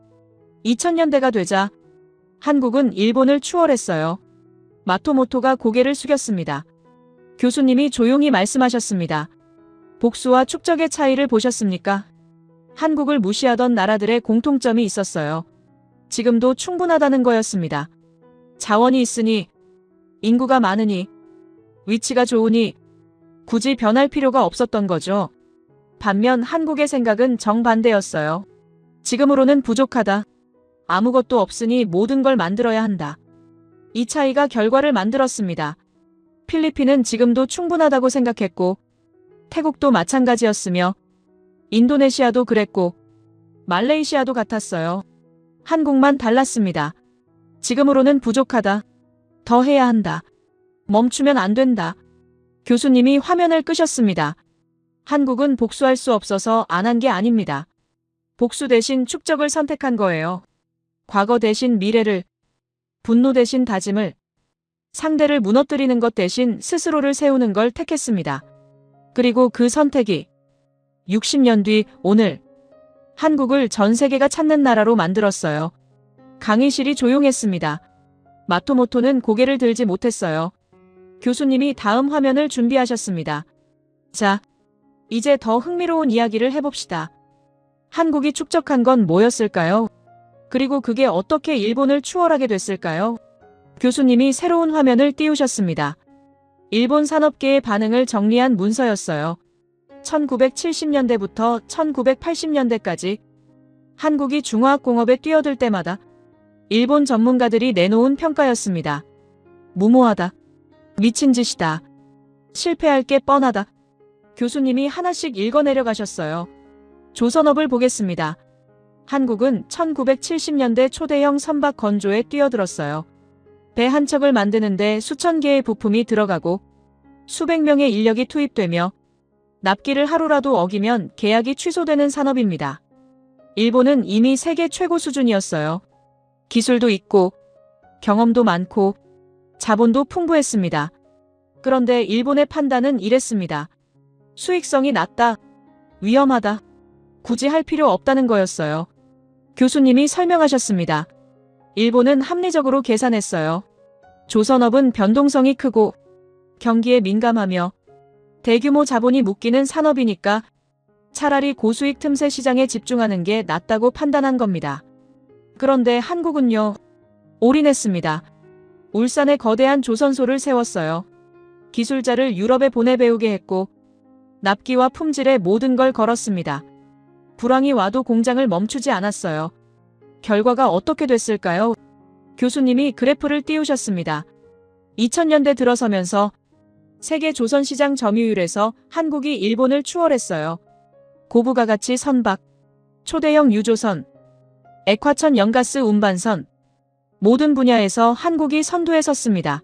2000년대가 되자 한국은 일본을 추월했어요. 마토모토가 고개를 숙였습니다. 교수님이 조용히 말씀하셨습니다. 복수와 축적의 차이를 보셨습니까? 한국을 무시하던 나라들의 공통점이 있었어요. 지금도 충분하다는 거였습니다. 자원이 있으니, 인구가 많으니, 위치가 좋으니 굳이 변할 필요가 없었던 거죠. 반면 한국의 생각은 정반대였어요. 지금으로는 부족하다. 아무것도 없으니 모든 걸 만들어야 한다. 이 차이가 결과를 만들었습니다. 필리핀은 지금도 충분하다고 생각했고, 태국도 마찬가지였으며, 인도네시아도 그랬고, 말레이시아도 같았어요. 한국만 달랐습니다. 지금으로는 부족하다. 더 해야 한다. 멈추면 안 된다. 교수님이 화면을 끄셨습니다. 한국은 복수할 수 없어서 안 한 게 아닙니다. 복수 대신 축적을 선택한 거예요. 과거 대신 미래를, 분노 대신 다짐을, 상대를 무너뜨리는 것 대신 스스로를 세우는 걸 택했습니다. 그리고 그 선택이 60년 뒤 오늘 한국을 전 세계가 찾는 나라로 만들었어요. 강의실이 조용했습니다. 마토모토는 고개를 들지 못했어요. 교수님이 다음 화면을 준비하셨습니다. 자, 이제 더 흥미로운 이야기를 해봅시다. 한국이 축적한 건 뭐였을까요? 그리고 그게 어떻게 일본을 추월하게 됐을까요? 교수님이 새로운 화면을 띄우셨습니다. 일본 산업계의 반응을 정리한 문서였어요. 1970년대부터 1980년대까지 한국이 중화학공업에 뛰어들 때마다 일본 전문가들이 내놓은 평가였습니다. 무모하다. 미친 짓이다. 실패할 게 뻔하다. 교수님이 하나씩 읽어내려 가셨어요. 조선업을 보겠습니다. 한국은 1970년대 초대형 선박 건조에 뛰어들었어요. 배 한 척을 만드는데 수천 개의 부품이 들어가고 수백 명의 인력이 투입되며 납기를 하루라도 어기면 계약이 취소되는 산업입니다. 일본은 이미 세계 최고 수준이었어요. 기술도 있고 경험도 많고 자본도 풍부했습니다. 그런데 일본의 판단은 이랬습니다. 수익성이 낮다. 위험하다. 굳이 할 필요 없다는 거였어요. 교수님이 설명하셨습니다. 일본은 합리적으로 계산했어요. 조선업은 변동성이 크고 경기에 민감하며 대규모 자본이 묶이는 산업이니까 차라리 고수익 틈새 시장에 집중하는 게 낫다고 판단한 겁니다. 그런데 한국은요, 올인했습니다. 울산에 거대한 조선소를 세웠어요. 기술자를 유럽에 보내 배우게 했고 납기와 품질에 모든 걸 걸었습니다. 불황이 와도 공장을 멈추지 않았어요. 결과가 어떻게 됐을까요? 교수님이 그래프를 띄우셨습니다. 2000년대 들어서면서 세계 조선시장 점유율에서 한국이 일본을 추월했어요. 고부가가치 선박, 초대형 유조선, 액화천 연가스 운반선, 모든 분야에서 한국이 선두에 섰습니다.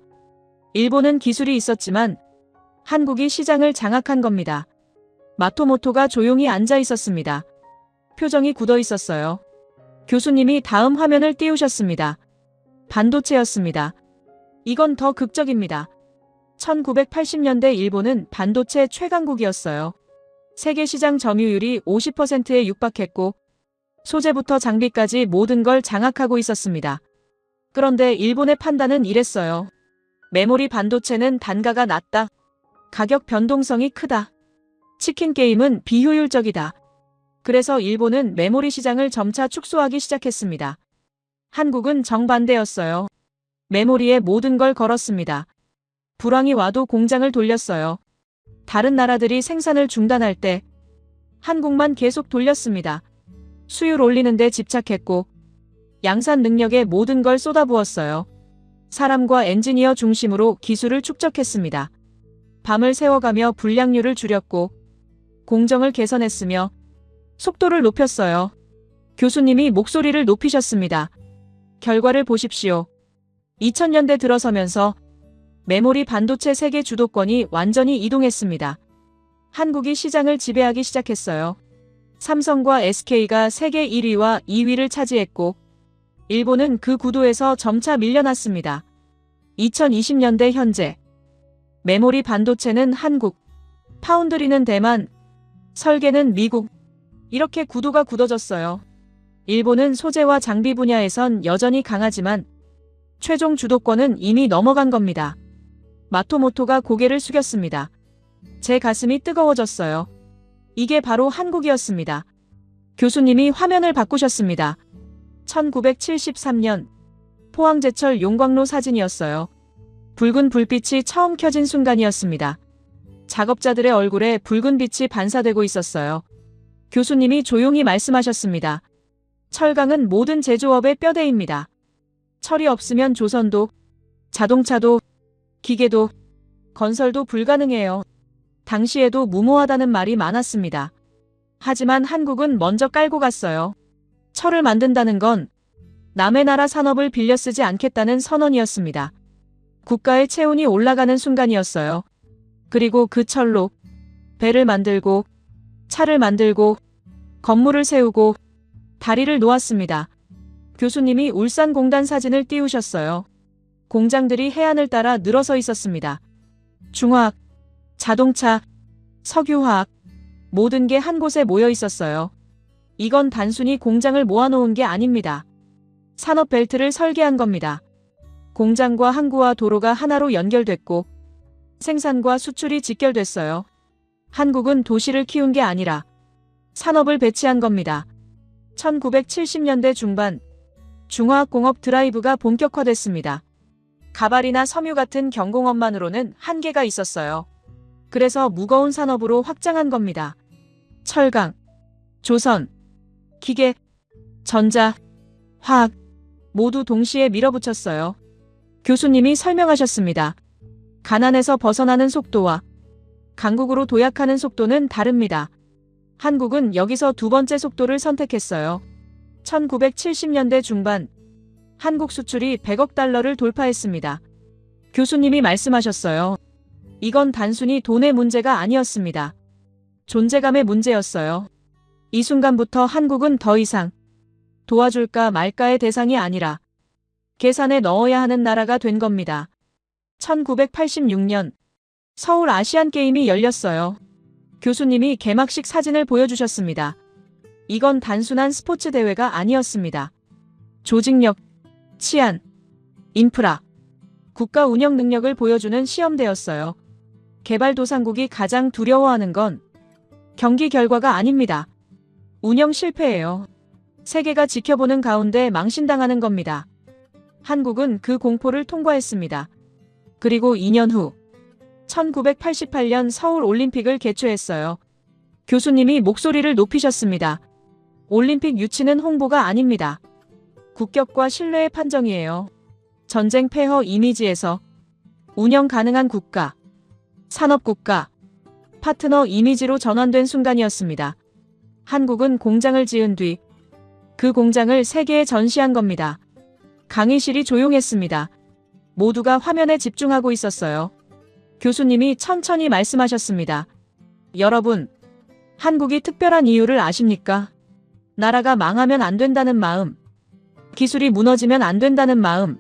일본은 기술이 있었지만 한국이 시장을 장악한 겁니다. 마토모토가 조용히 앉아 있었습니다. 표정이 굳어 있었어요. 교수님이 다음 화면을 띄우셨습니다. 반도체였습니다. 이건 더 극적입니다. 1980년대 일본은 반도체 최강국이었어요. 세계 시장 점유율이 50%에 육박했고 소재부터 장비까지 모든 걸 장악하고 있었습니다. 그런데 일본의 판단은 이랬어요. 메모리 반도체는 단가가 낮다. 가격 변동성이 크다. 치킨 게임은 비효율적이다. 그래서 일본은 메모리 시장을 점차 축소하기 시작했습니다. 한국은 정반대였어요. 메모리에 모든 걸 걸었습니다. 불황이 와도 공장을 돌렸어요. 다른 나라들이 생산을 중단할 때 한국만 계속 돌렸습니다. 수율 올리는 데 집착했고 양산 능력에 모든 걸 쏟아부었어요. 사람과 엔지니어 중심으로 기술을 축적했습니다. 밤을 새워가며 불량률을 줄였고 공정을 개선했으며 속도를 높였어요. 교수님이 목소리를 높이셨습니다. 결과를 보십시오. 2000년대 들어서면서 메모리 반도체 세계 주도권이 완전히 이동했습니다. 한국이 시장을 지배하기 시작했어요. 삼성과 SK가 세계 1위와 2위를 차지했고 일본은 그 구도에서 점차 밀려났습니다. 2020년대 현재 메모리 반도체는 한국, 파운드리는 대만, 설계는 미국, 이렇게 구도가 굳어졌어요. 일본은 소재와 장비 분야에선 여전히 강하지만 최종 주도권은 이미 넘어간 겁니다. 마토모토가 고개를 숙였습니다. 제 가슴이 뜨거워졌어요. 이게 바로 한국이었습니다. 교수님이 화면을 바꾸셨습니다. 1973년 포항제철 용광로 사진이었어요. 붉은 불빛이 처음 켜진 순간이었습니다. 작업자들의 얼굴에 붉은 빛이 반사되고 있었어요. 교수님이 조용히 말씀하셨습니다. 철강은 모든 제조업의 뼈대입니다. 철이 없으면 조선도, 자동차도, 기계도, 건설도 불가능해요. 당시에도 무모하다는 말이 많았습니다. 하지만 한국은 먼저 깔고 갔어요. 철을 만든다는 건 남의 나라 산업을 빌려 쓰지 않겠다는 선언이었습니다. 국가의 체온이 올라가는 순간이었어요. 그리고 그 철로 배를 만들고 차를 만들고 건물을 세우고 다리를 놓았습니다. 교수님이 울산공단 사진을 띄우셨어요. 공장들이 해안을 따라 늘어서 있었습니다. 중화학, 자동차, 석유화학, 모든 게 한 곳에 모여 있었어요. 이건 단순히 공장을 모아놓은 게 아닙니다. 산업 벨트를 설계한 겁니다. 공장과 항구와 도로가 하나로 연결됐고 생산과 수출이 직결됐어요. 한국은 도시를 키운 게 아니라 산업을 배치한 겁니다. 1970년대 중반 중화학공업 드라이브가 본격화됐습니다. 가발이나 섬유 같은 경공업만으로는 한계가 있었어요. 그래서 무거운 산업으로 확장한 겁니다. 철강, 조선, 기계, 전자, 화학 모두 동시에 밀어붙였어요. 교수님이 설명하셨습니다. 가난에서 벗어나는 속도와 강국으로 도약하는 속도는 다릅니다. 한국은 여기서 두 번째 속도를 선택했어요. 1970년대 중반 한국 수출이 100억 달러를 돌파했습니다. 교수님이 말씀하셨어요. 이건 단순히 돈의 문제가 아니었습니다. 존재감의 문제였어요. 이 순간부터 한국은 더 이상 도와줄까 말까의 대상이 아니라 계산에 넣어야 하는 나라가 된 겁니다. 1986년 서울 아시안게임이 열렸어요. 교수님이 개막식 사진을 보여주셨습니다. 이건 단순한 스포츠 대회가 아니었습니다. 조직력, 치안, 인프라, 국가 운영 능력을 보여주는 시험대였어요. 개발도상국이 가장 두려워하는 건 경기 결과가 아닙니다. 운영 실패예요. 세계가 지켜보는 가운데 망신당하는 겁니다. 한국은 그 공포를 통과했습니다. 그리고 2년 후 1988년 서울 올림픽을 개최했어요. 교수님이 목소리를 높이셨습니다. 올림픽 유치는 홍보가 아닙니다. 국격과 신뢰의 판정이에요. 전쟁 폐허 이미지에서 운영 가능한 국가, 산업국가, 파트너 이미지로 전환된 순간이었습니다. 한국은 공장을 지은 뒤 그 공장을 세계에 전시한 겁니다. 강의실이 조용했습니다. 모두가 화면에 집중하고 있었어요. 교수님이 천천히 말씀하셨습니다. 여러분, 한국이 특별한 이유를 아십니까? 나라가 망하면 안 된다는 마음, 기술이 무너지면 안 된다는 마음,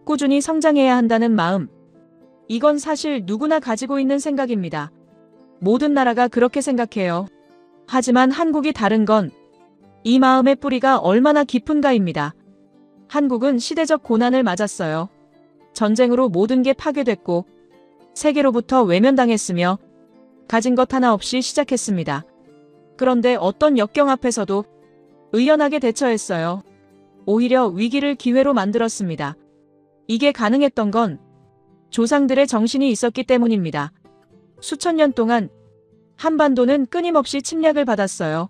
꾸준히 성장해야 한다는 마음. 이건 사실 누구나 가지고 있는 생각입니다. 모든 나라가 그렇게 생각해요. 하지만 한국이 다른 건 이 마음의 뿌리가 얼마나 깊은가입니다. 한국은 시대적 고난을 맞았어요. 전쟁으로 모든 게 파괴됐고 세계로부터 외면당했으며 가진 것 하나 없이 시작했습니다. 그런데 어떤 역경 앞에서도 의연하게 대처했어요. 오히려 위기를 기회로 만들었습니다. 이게 가능했던 건 조상들의 정신이 있었기 때문입니다. 수천 년 동안 한반도는 끊임없이 침략을 받았어요.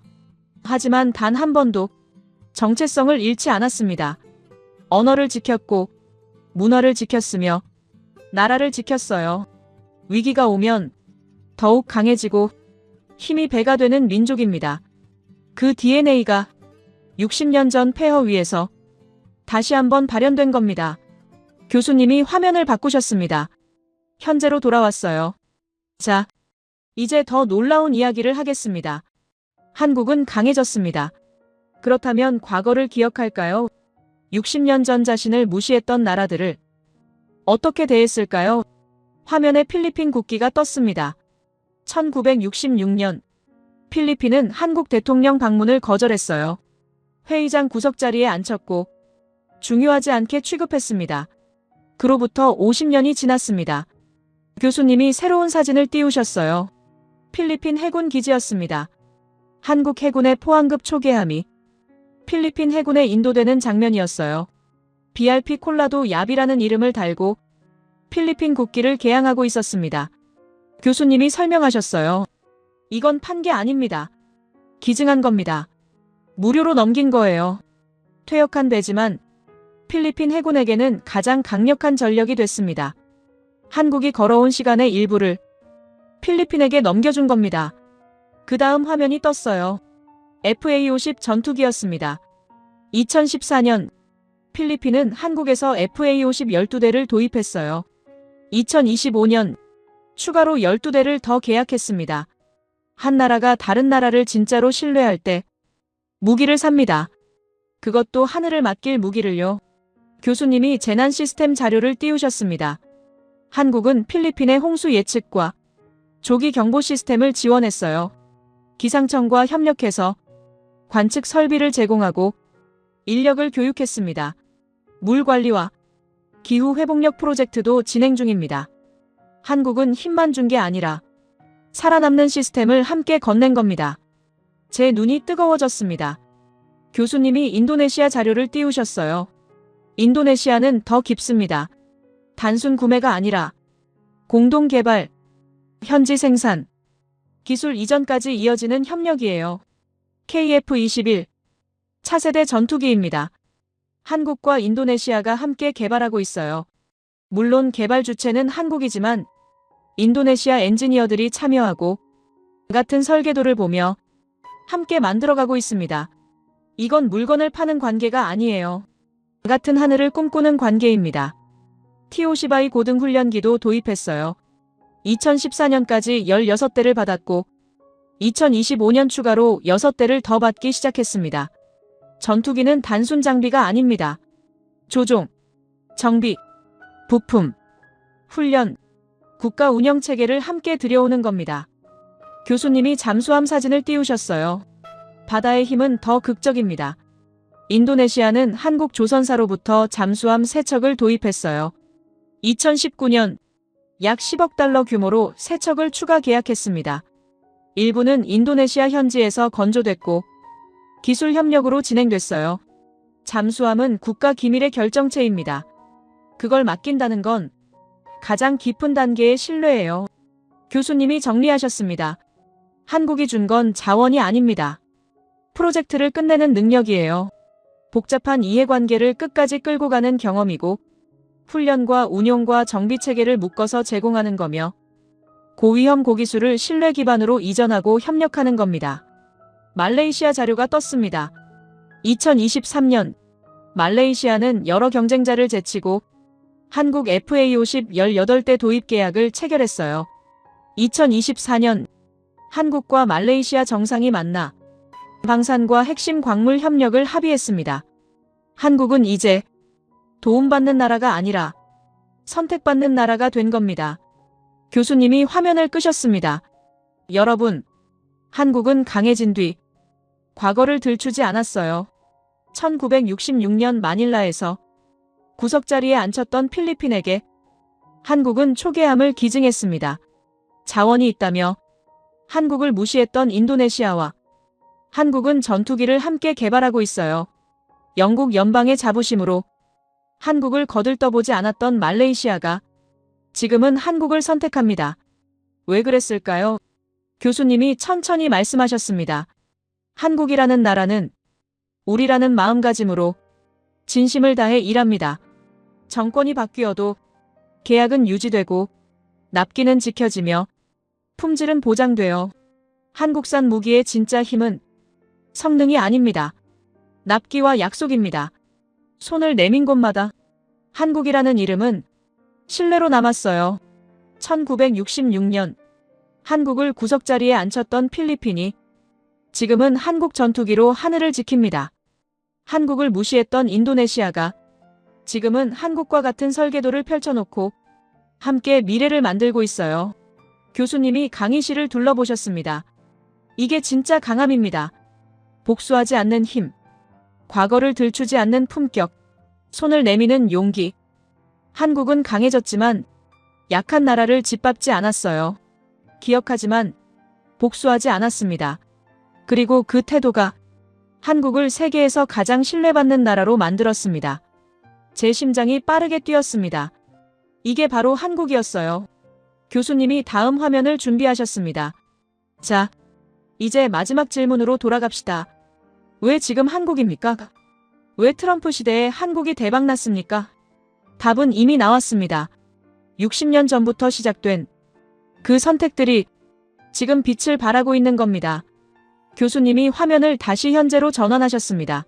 하지만 단 한 번도 정체성을 잃지 않았습니다. 언어를 지켰고 문화를 지켰으며 나라를 지켰어요. 위기가 오면 더욱 강해지고 힘이 배가 되는 민족입니다. 그 DNA가 60년 전 폐허 위에서 다시 한번 발현된 겁니다. 교수님이 화면을 바꾸셨습니다. 현재로 돌아왔어요. 자, 이제 더 놀라운 이야기를 하겠습니다. 한국은 강해졌습니다. 그렇다면 과거를 기억할까요? 60년 전 자신을 무시했던 나라들을 어떻게 대했을까요? 화면에 필리핀 국기가 떴습니다. 1966년 필리핀은 한국 대통령 방문을 거절했어요. 회의장 구석 자리에 앉혔고 중요하지 않게 취급했습니다. 그로부터 50년이 지났습니다. 교수님이 새로운 사진을 띄우셨어요. 필리핀 해군 기지였습니다. 한국 해군의 포항급 초계함이 필리핀 해군에 인도되는 장면이었어요. BRP 콜라도 야비라는 이름을 달고 필리핀 국기를 개양하고 있었습니다. 교수님이 설명하셨어요. 이건 판 게 아닙니다. 기증한 겁니다. 무료로 넘긴 거예요. 퇴역한 배지만 필리핀 해군에게는 가장 강력한 전력이 됐습니다. 한국이 걸어온 시간의 일부를 필리핀에게 넘겨준 겁니다. 그 다음 화면이 떴어요. FA-50 전투기였습니다. 2014년 필리핀은 한국에서 FA-50 12대를 도입했어요. 2025년 추가로 12대를 더 계약했습니다. 한 나라가 다른 나라를 진짜로 신뢰할 때 무기를 삽니다. 그것도 하늘을 맡길 무기를요. 교수님이 재난 시스템 자료를 띄우셨습니다. 한국은 필리핀의 홍수 예측과 조기 경보 시스템을 지원했어요. 기상청과 협력해서 관측 설비를 제공하고 인력을 교육했습니다. 물 관리와 기후 회복력 프로젝트도 진행 중입니다. 한국은 힘만 준 게 아니라 살아남는 시스템을 함께 건넨 겁니다. 제 눈이 뜨거워졌습니다. 교수님이 인도네시아 자료를 띄우셨어요. 인도네시아는 더 깊습니다. 단순 구매가 아니라 공동 개발, 현지 생산, 기술 이전까지 이어지는 협력이에요. KF-21 차세대 전투기입니다. 한국과 인도네시아가 함께 개발하고 있어요. 물론 개발 주체는 한국이지만 인도네시아 엔지니어들이 참여하고 같은 설계도를 보며 함께 만들어가고 있습니다. 이건 물건을 파는 관계가 아니에요. 같은 하늘을 꿈꾸는 관계입니다. 티오시바이 고등 훈련기도 도입했어요. 2014년까지 16대를 받았고 2025년 추가로 6대를 더 받기 시작했습니다. 전투기는 단순 장비가 아닙니다. 조종, 정비, 부품, 훈련, 국가 운영 체계를 함께 들여오는 겁니다. 교수님이 잠수함 사진을 띄우셨어요. 바다의 힘은 더 극적입니다. 인도네시아는 한국 조선사로부터 잠수함 3척을 도입했어요. 2019년 약 10억 달러 규모로 3척을 추가 계약했습니다. 일부는 인도네시아 현지에서 건조됐고 기술 협력으로 진행됐어요. 잠수함은 국가 기밀의 결정체입니다. 그걸 맡긴다는 건 가장 깊은 단계의 신뢰예요. 교수님이 정리하셨습니다. 한국이 준 건 자원이 아닙니다. 프로젝트를 끝내는 능력이에요. 복잡한 이해관계를 끝까지 끌고 가는 경험이고 훈련과 운용과 정비체계를 묶어서 제공하는 거며 고위험 고기술을 신뢰 기반으로 이전하고 협력하는 겁니다. 말레이시아 자료가 떴습니다. 2023년 말레이시아는 여러 경쟁자를 제치고 한국 FA-50 18대 도입 계약을 체결했어요. 2024년 한국과 말레이시아 정상이 만나 방산과 핵심 광물 협력을 합의했습니다. 한국은 이제 도움받는 나라가 아니라 선택받는 나라가 된 겁니다. 교수님이 화면을 끄셨습니다. 여러분, 한국은 강해진 뒤 과거를 들추지 않았어요. 1966년 마닐라에서 구석자리에 앉혔던 필리핀에게 한국은 초계함을 기증했습니다. 자원이 있다며 한국을 무시했던 인도네시아와 한국은 전투기를 함께 개발하고 있어요. 영국 연방의 자부심으로 한국을 거들떠보지 않았던 말레이시아가 지금은 한국을 선택합니다. 왜 그랬을까요? 교수님이 천천히 말씀하셨습니다. 한국이라는 나라는 우리라는 마음가짐으로 진심을 다해 일합니다. 정권이 바뀌어도 계약은 유지되고 납기는 지켜지며 품질은 보장되어 한국산 무기의 진짜 힘은 성능이 아닙니다. 납기와 약속입니다. 손을 내민 곳마다 한국이라는 이름은 신뢰로 남았어요. 1966년 한국을 구석자리에 앉혔던 필리핀이 지금은 한국 전투기로 하늘을 지킵니다. 한국을 무시했던 인도네시아가 지금은 한국과 같은 설계도를 펼쳐놓고 함께 미래를 만들고 있어요. 교수님이 강의실을 둘러보셨습니다. 이게 진짜 강함입니다. 복수하지 않는 힘, 과거를 들추지 않는 품격, 손을 내미는 용기. 한국은 강해졌지만 약한 나라를 짓밟지 않았어요. 기억하지만 복수하지 않았습니다. 그리고 그 태도가 한국을 세계에서 가장 신뢰받는 나라로 만들었습니다. 제 심장이 빠르게 뛰었습니다. 이게 바로 한국이었어요. 교수님이 다음 화면을 준비하셨습니다. 자, 이제 마지막 질문으로 돌아갑시다. 왜 지금 한국입니까? 왜 트럼프 시대에 한국이 대박났습니까? 답은 이미 나왔습니다. 60년 전부터 시작된 그 선택들이 지금 빛을 발하고 있는 겁니다. 교수님이 화면을 다시 현재로 전환하셨습니다.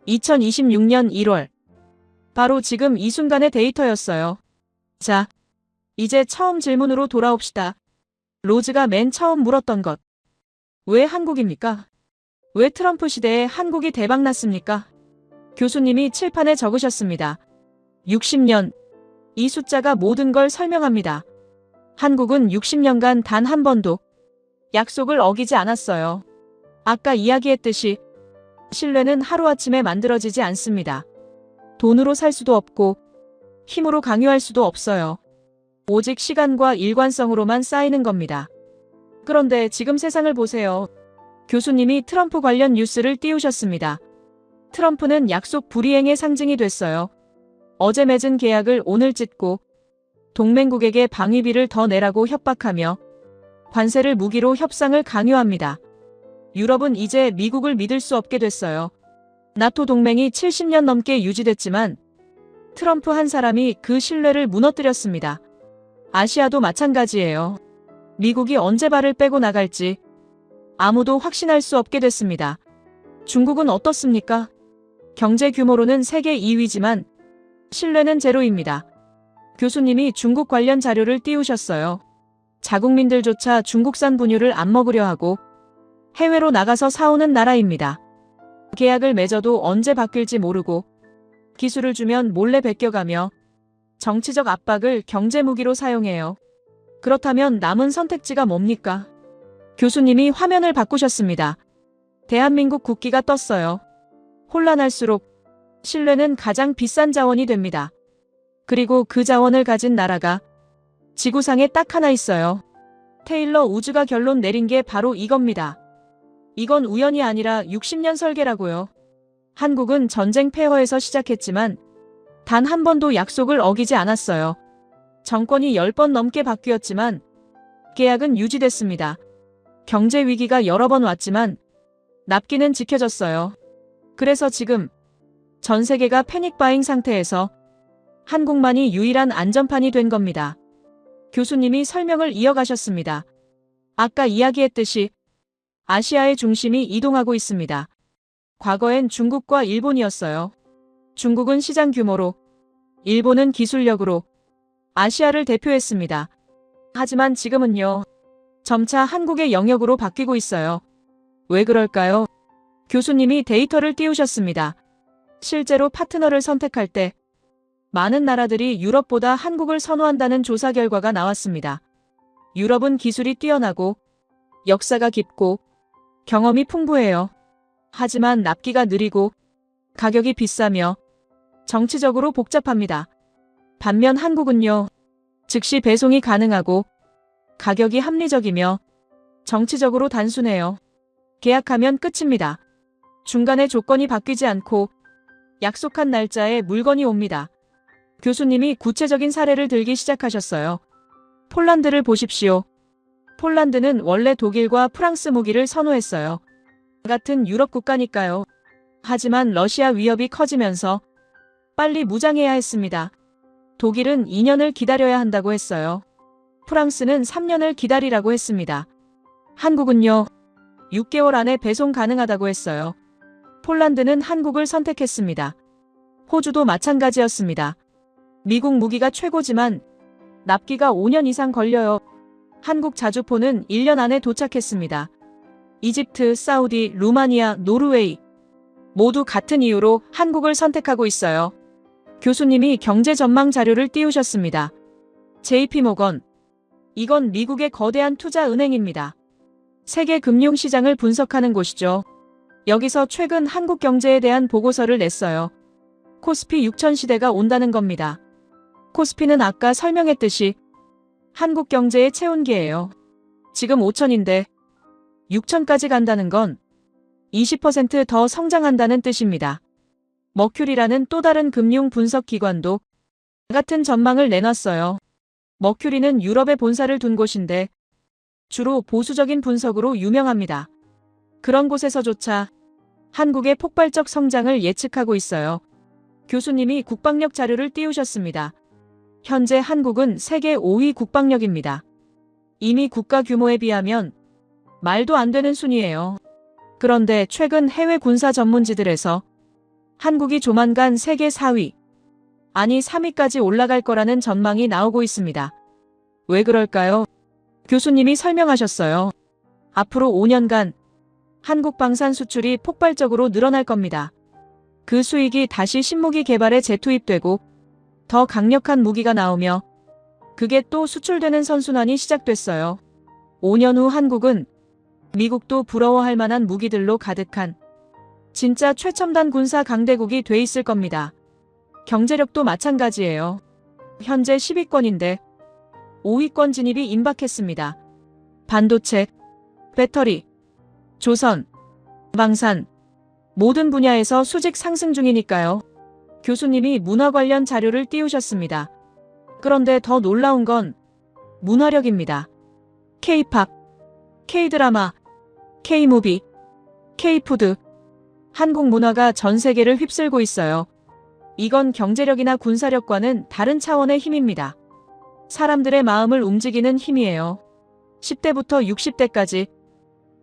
2026년 1월. 바로 지금 이 순간의 데이터였어요. 자, 이제 처음 질문으로 돌아옵시다. 로즈가 맨 처음 물었던 것. 왜 한국입니까? 왜 트럼프 시대에 한국이 대박났습니까? 교수님이 칠판에 적으셨습니다. 60년. 이 숫자가 모든 걸 설명합니다. 한국은 60년간 단 한 번도 약속을 어기지 않았어요. 아까 이야기했듯이 신뢰는 하루아침에 만들어지지 않습니다. 돈으로 살 수도 없고 힘으로 강요할 수도 없어요. 오직 시간과 일관성으로만 쌓이는 겁니다. 그런데 지금 세상을 보세요. 교수님이 트럼프 관련 뉴스를 띄우셨습니다. 트럼프는 약속 불이행의 상징이 됐어요. 어제 맺은 계약을 오늘 찢고 동맹국에게 방위비를 더 내라고 협박하며 관세를 무기로 협상을 강요합니다. 유럽은 이제 미국을 믿을 수 없게 됐어요. 나토 동맹이 70년 넘게 유지됐지만 트럼프 한 사람이 그 신뢰를 무너뜨렸습니다. 아시아도 마찬가지예요. 미국이 언제 발을 빼고 나갈지 아무도 확신할 수 없게 됐습니다. 중국은 어떻습니까? 경제 규모로는 세계 2위지만 신뢰는 제로입니다. 교수님이 중국 관련 자료를 띄우셨어요. 자국민들조차 중국산 분유를 안 먹으려 하고 해외로 나가서 사오는 나라입니다. 계약을 맺어도 언제 바뀔지 모르고 기술을 주면 몰래 베껴가며 정치적 압박을 경제 무기로 사용해요. 그렇다면 남은 선택지가 뭡니까? 교수님이 화면을 바꾸셨습니다. 대한민국 국기가 떴어요. 혼란할수록 신뢰는 가장 비싼 자원이 됩니다. 그리고 그 자원을 가진 나라가 지구상에 딱 하나 있어요. 테일러 우즈가 결론 내린 게 바로 이겁니다. 이건 우연이 아니라 60년 설계라고요. 한국은 전쟁 폐허에서 시작했지만 단 한 번도 약속을 어기지 않았어요. 정권이 10번 넘게 바뀌었지만 계약은 유지됐습니다. 경제 위기가 여러 번 왔지만 납기는 지켜졌어요. 그래서 지금 전 세계가 패닉바잉 상태에서 한국만이 유일한 안전판이 된 겁니다. 교수님이 설명을 이어가셨습니다. 아까 이야기했듯이 아시아의 중심이 이동하고 있습니다. 과거엔 중국과 일본이었어요. 중국은 시장 규모로, 일본은 기술력으로 아시아를 대표했습니다. 하지만 지금은요, 점차 한국의 영역으로 바뀌고 있어요. 왜 그럴까요? 교수님이 데이터를 띄우셨습니다. 실제로 파트너를 선택할 때 많은 나라들이 유럽보다 한국을 선호한다는 조사 결과가 나왔습니다. 유럽은 기술이 뛰어나고 역사가 깊고 경험이 풍부해요. 하지만 납기가 느리고 가격이 비싸며 정치적으로 복잡합니다. 반면 한국은요, 즉시 배송이 가능하고 가격이 합리적이며 정치적으로 단순해요. 계약하면 끝입니다. 중간에 조건이 바뀌지 않고 약속한 날짜에 물건이 옵니다. 교수님이 구체적인 사례를 들기 시작하셨어요. 폴란드를 보십시오. 폴란드는 원래 독일과 프랑스 무기를 선호했어요. 같은 유럽 국가니까요. 하지만 러시아 위협이 커지면서 빨리 무장해야 했습니다. 독일은 2년을 기다려야 한다고 했어요. 프랑스는 3년을 기다리라고 했습니다. 한국은요, 6개월 안에 배송 가능하다고 했어요. 폴란드는 한국을 선택했습니다. 호주도 마찬가지였습니다. 미국 무기가 최고지만 납기가 5년 이상 걸려요. 한국 자주포는 1년 안에 도착했습니다. 이집트, 사우디, 루마니아, 노르웨이 모두 같은 이유로 한국을 선택하고 있어요. 교수님이 경제 전망 자료를 띄우셨습니다. JP모건. 이건 미국의 거대한 투자 은행입니다. 세계 금융시장을 분석하는 곳이죠. 여기서 최근 한국 경제에 대한 보고서를 냈어요. 코스피 6000 시대가 온다는 겁니다. 코스피는 아까 설명했듯이 한국 경제의 체온계예요. 지금 5000인데 6000까지 간다는 건 20% 더 성장한다는 뜻입니다. 머큐리라는 또 다른 금융 분석 기관도 같은 전망을 내놨어요. 머큐리는 유럽에 본사를 둔 곳인데 주로 보수적인 분석으로 유명합니다. 그런 곳에서조차 한국의 폭발적 성장을 예측하고 있어요. 교수님이 국방력 자료를 띄우셨습니다. 현재 한국은 세계 5위 국방력입니다. 이미 국가 규모에 비하면 말도 안 되는 순위예요. 그런데 최근 해외 군사 전문지들에서 한국이 조만간 세계 4위, 아니 3위까지 올라갈 거라는 전망이 나오고 있습니다. 왜 그럴까요? 교수님이 설명하셨어요. 앞으로 5년간 한국 방산 수출이 폭발적으로 늘어날 겁니다. 그 수익이 다시 신무기 개발에 재투입되고 더 강력한 무기가 나오며 그게 또 수출되는 선순환이 시작됐어요. 5년 후 한국은 미국도 부러워할 만한 무기들로 가득한 진짜 최첨단 군사 강대국이 돼 있을 겁니다. 경제력도 마찬가지예요. 현재 10위권인데 5위권 진입이 임박했습니다. 반도체, 배터리, 조선, 방산 모든 분야에서 수직 상승 중이니까요. 교수님이 문화 관련 자료를 띄우셨습니다. 그런데 더 놀라운 건 문화력입니다. K-팝, K-드라마, K-무비, K-푸드, 한국 문화가 전 세계를 휩쓸고 있어요. 이건 경제력이나 군사력과는 다른 차원의 힘입니다. 사람들의 마음을 움직이는 힘이에요. 10대부터 60대까지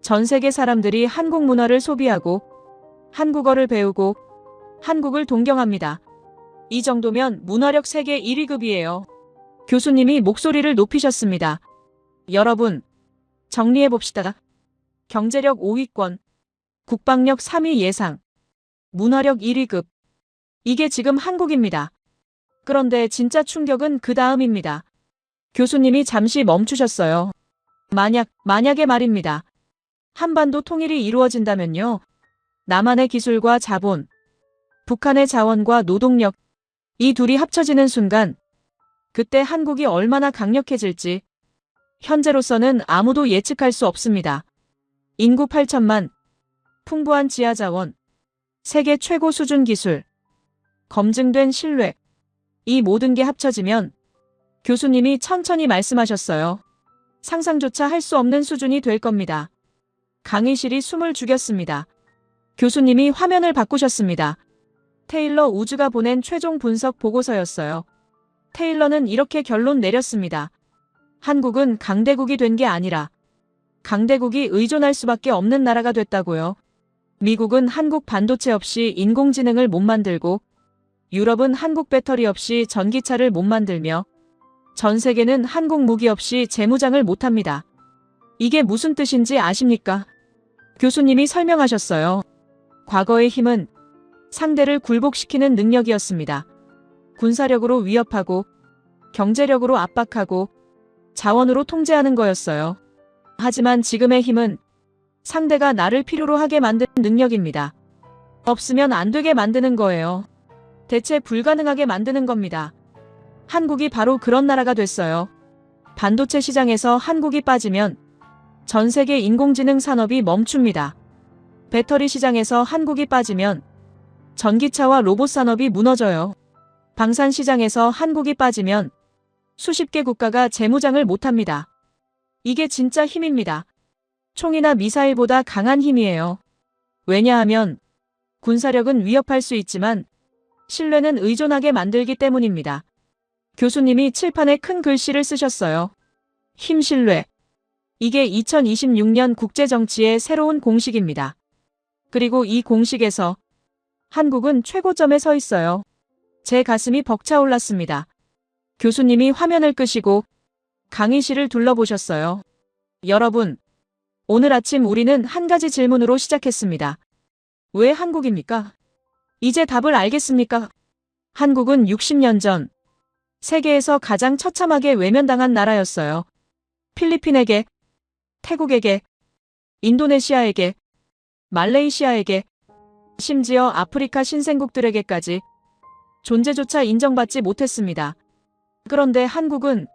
전 세계 사람들이 한국 문화를 소비하고 한국어를 배우고 한국을 동경합니다. 이 정도면 문화력 세계 1위급이에요. 교수님이 목소리를 높이셨습니다. 여러분, 정리해봅시다. 경제력 5위권, 국방력 3위 예상, 문화력 1위급. 이게 지금 한국입니다. 그런데 진짜 충격은 그 다음입니다. 교수님이 잠시 멈추셨어요. 만약에 말입니다. 한반도 통일이 이루어진다면요. 남한의 기술과 자본, 북한의 자원과 노동력, 이 둘이 합쳐지는 순간 그때 한국이 얼마나 강력해질지 현재로서는 아무도 예측할 수 없습니다. 인구 8천만, 풍부한 지하자원, 세계 최고 수준 기술, 검증된 신뢰, 이 모든 게 합쳐지면 교수님이 천천히 말씀하셨어요. 상상조차 할 수 없는 수준이 될 겁니다. 강의실이 숨을 죽였습니다. 교수님이 화면을 바꾸셨습니다. 테일러 우즈가 보낸 최종 분석 보고서였어요. 테일러는 이렇게 결론 내렸습니다. 한국은 강대국이 된 게 아니라 강대국이 의존할 수밖에 없는 나라가 됐다고요. 미국은 한국 반도체 없이 인공지능을 못 만들고 유럽은 한국 배터리 없이 전기차를 못 만들며 전 세계는 한국 무기 없이 재무장을 못합니다. 이게 무슨 뜻인지 아십니까? 교수님이 설명하셨어요. 과거의 힘은 상대를 굴복시키는 능력이었습니다. 군사력으로 위협하고 경제력으로 압박하고 자원으로 통제하는 거였어요. 하지만 지금의 힘은 상대가 나를 필요로 하게 만드는 능력입니다. 없으면 안 되게 만드는 거예요. 대체 불가능하게 만드는 겁니다. 한국이 바로 그런 나라가 됐어요. 반도체 시장에서 한국이 빠지면 전 세계 인공지능 산업이 멈춥니다. 배터리 시장에서 한국이 빠지면 전기차와 로봇 산업이 무너져요. 방산 시장에서 한국이 빠지면 수십 개 국가가 재무장을 못합니다. 이게 진짜 힘입니다. 총이나 미사일보다 강한 힘이에요. 왜냐하면 군사력은 위협할 수 있지만 신뢰는 의존하게 만들기 때문입니다. 교수님이 칠판에 큰 글씨를 쓰셨어요. 힘 신뢰. 이게 2026년 국제정치의 새로운 공식입니다. 그리고 이 공식에서 한국은 최고점에 서 있어요. 제 가슴이 벅차올랐습니다. 교수님이 화면을 끄시고 강의실을 둘러보셨어요. 여러분, 오늘 아침 우리는 한 가지 질문으로 시작했습니다. 왜 한국입니까? 이제 답을 알겠습니까? 한국은 60년 전 세계에서 가장 처참하게 외면당한 나라였어요. 필리핀에게, 태국에게, 인도네시아에게, 말레이시아에게, 심지어 아프리카 신생국들에게까지 존재조차 인정받지 못했습니다. 그런데 한국은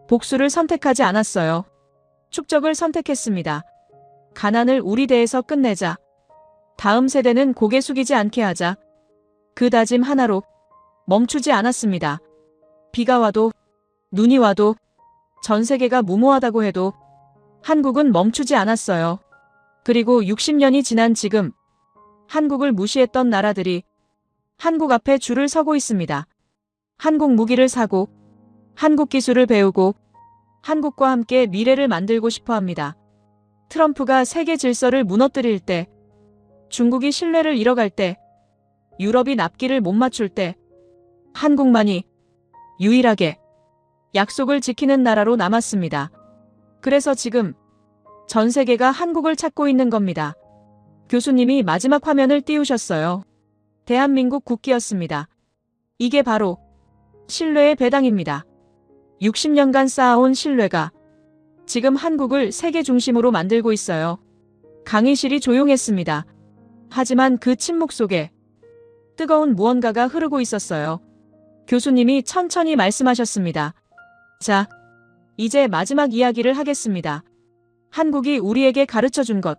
복수를 선택하지 않았어요. 축적을 선택했습니다. 가난을 우리 대에서 끝내자. 다음 세대는 고개 숙이지 않게 하자. 그 다짐 하나로 멈추지 않았습니다. 비가 와도, 눈이 와도, 전 세계가 무모하다고 해도 한국은 멈추지 않았어요. 그리고 60년이 지난 지금 한국을 무시했던 나라들이 한국 앞에 줄을 서고 있습니다. 한국 무기를 사고, 한국 기술을 배우고, 한국과 함께 미래를 만들고 싶어 합니다. 트럼프가 세계 질서를 무너뜨릴 때, 중국이 신뢰를 잃어갈 때, 유럽이 납기를 못 맞출 때, 한국만이 유일하게 약속을 지키는 나라로 남았습니다. 그래서 지금 전 세계가 한국을 찾고 있는 겁니다. 교수님이 마지막 화면을 띄우셨어요. 대한민국 국기였습니다. 이게 바로 신뢰의 배당입니다. 60년간 쌓아온 신뢰가 지금 한국을 세계 중심으로 만들고 있어요. 강의실이 조용했습니다. 하지만 그 침묵 속에 뜨거운 무언가가 흐르고 있었어요. 교수님이 천천히 말씀하셨습니다. 자, 이제 마지막 이야기를 하겠습니다. 한국이 우리에게 가르쳐 준 것.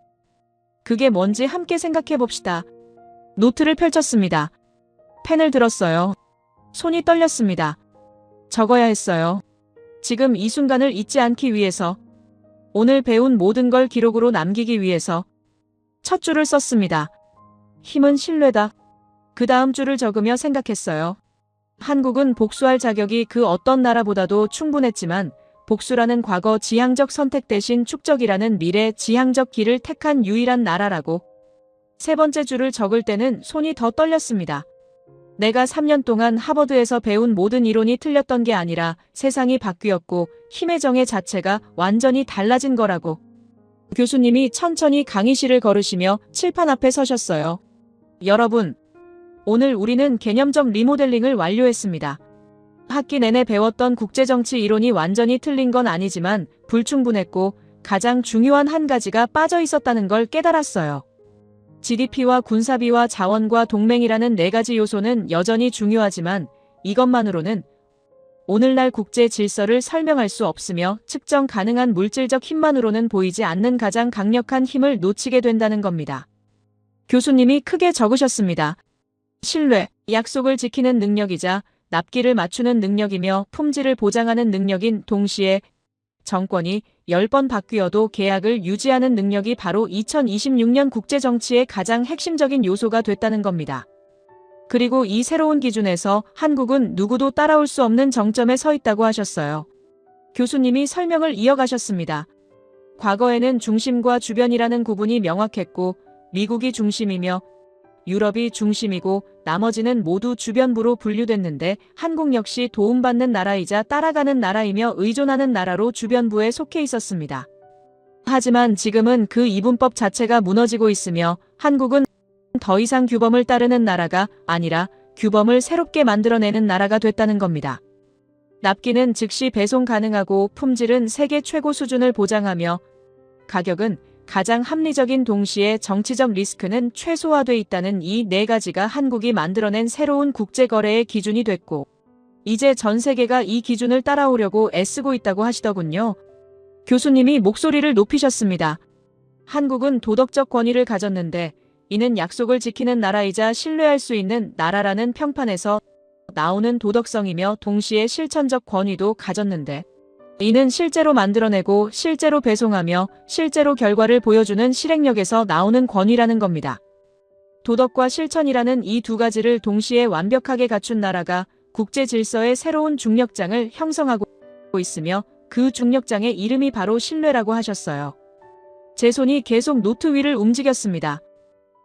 그게 뭔지 함께 생각해 봅시다. 노트를 펼쳤습니다. 펜을 들었어요. 손이 떨렸습니다. 적어야 했어요. 지금 이 순간을 잊지 않기 위해서, 오늘 배운 모든 걸 기록으로 남기기 위해서 첫 줄을 썼습니다. 힘은 신뢰다. 그 다음 줄을 적으며 생각했어요. 한국은 복수할 자격이 그 어떤 나라보다도 충분했지만 복수라는 과거 지향적 선택 대신 축적이라는 미래 지향적 길을 택한 유일한 나라라고. 세 번째 줄을 적을 때는 손이 더 떨렸습니다. 내가 3년 동안 하버드에서 배운 모든 이론이 틀렸던 게 아니라 세상이 바뀌었고 힘의 정의 자체가 완전히 달라진 거라고. 교수님이 천천히 강의실을 걸으시며 칠판 앞에 서셨어요. 여러분, 오늘 우리는 개념적 리모델링을 완료했습니다. 학기 내내 배웠던 국제정치 이론이 완전히 틀린 건 아니지만 불충분했고 가장 중요한 한 가지가 빠져 있었다는 걸 깨달았어요. GDP와 군사비와 자원과 동맹이라는 네 가지 요소는 여전히 중요하지만 이것만으로는 오늘날 국제 질서를 설명할 수 없으며 측정 가능한 물질적 힘만으로는 보이지 않는 가장 강력한 힘을 놓치게 된다는 겁니다. 교수님이 크게 적으셨습니다. 신뢰, 약속을 지키는 능력이자 납기를 맞추는 능력이며 품질을 보장하는 능력인 동시에 정권이 10번 바뀌어도 계약을 유지하는 능력이 바로 2026년 국제정치의 가장 핵심적인 요소가 됐다는 겁니다. 그리고 이 새로운 기준에서 한국은 누구도 따라올 수 없는 정점에 서 있다고 하셨어요. 교수님이 설명을 이어가셨습니다. 과거에는 중심과 주변이라는 구분이 명확했고 미국이 중심이며 유럽이 중심이고 나머지는 모두 주변부로 분류됐는데 한국 역시 도움받는 나라이자 따라가는 나라이며 의존하는 나라로 주변부에 속해 있었습니다. 하지만 지금은 그 이분법 자체가 무너지고 있으며 한국은 더 이상 규범을 따르는 나라가 아니라 규범을 새롭게 만들어내는 나라가 됐다는 겁니다. 납기는 즉시 배송 가능하고 품질은 세계 최고 수준을 보장하며 가격은 가장 합리적인 동시에 정치적 리스크는 최소화돼 있다는 이 네 가지가 한국이 만들어낸 새로운 국제거래의 기준이 됐고 이제 전 세계가 이 기준을 따라오려고 애쓰고 있다고 하시더군요. 교수님이 목소리를 높이셨습니다. 한국은 도덕적 권위를 가졌는데 이는 약속을 지키는 나라이자 신뢰할 수 있는 나라라는 평판에서 나오는 도덕성이며 동시에 실천적 권위도 가졌는데 이는 실제로 만들어내고 실제로 배송하며 실제로 결과를 보여주는 실행력에서 나오는 권위라는 겁니다. 도덕과 실천이라는 이 두 가지를 동시에 완벽하게 갖춘 나라가 국제 질서의 새로운 중력장을 형성하고 있으며 그 중력장의 이름이 바로 신뢰라고 하셨어요. 제 손이 계속 노트 위를 움직였습니다.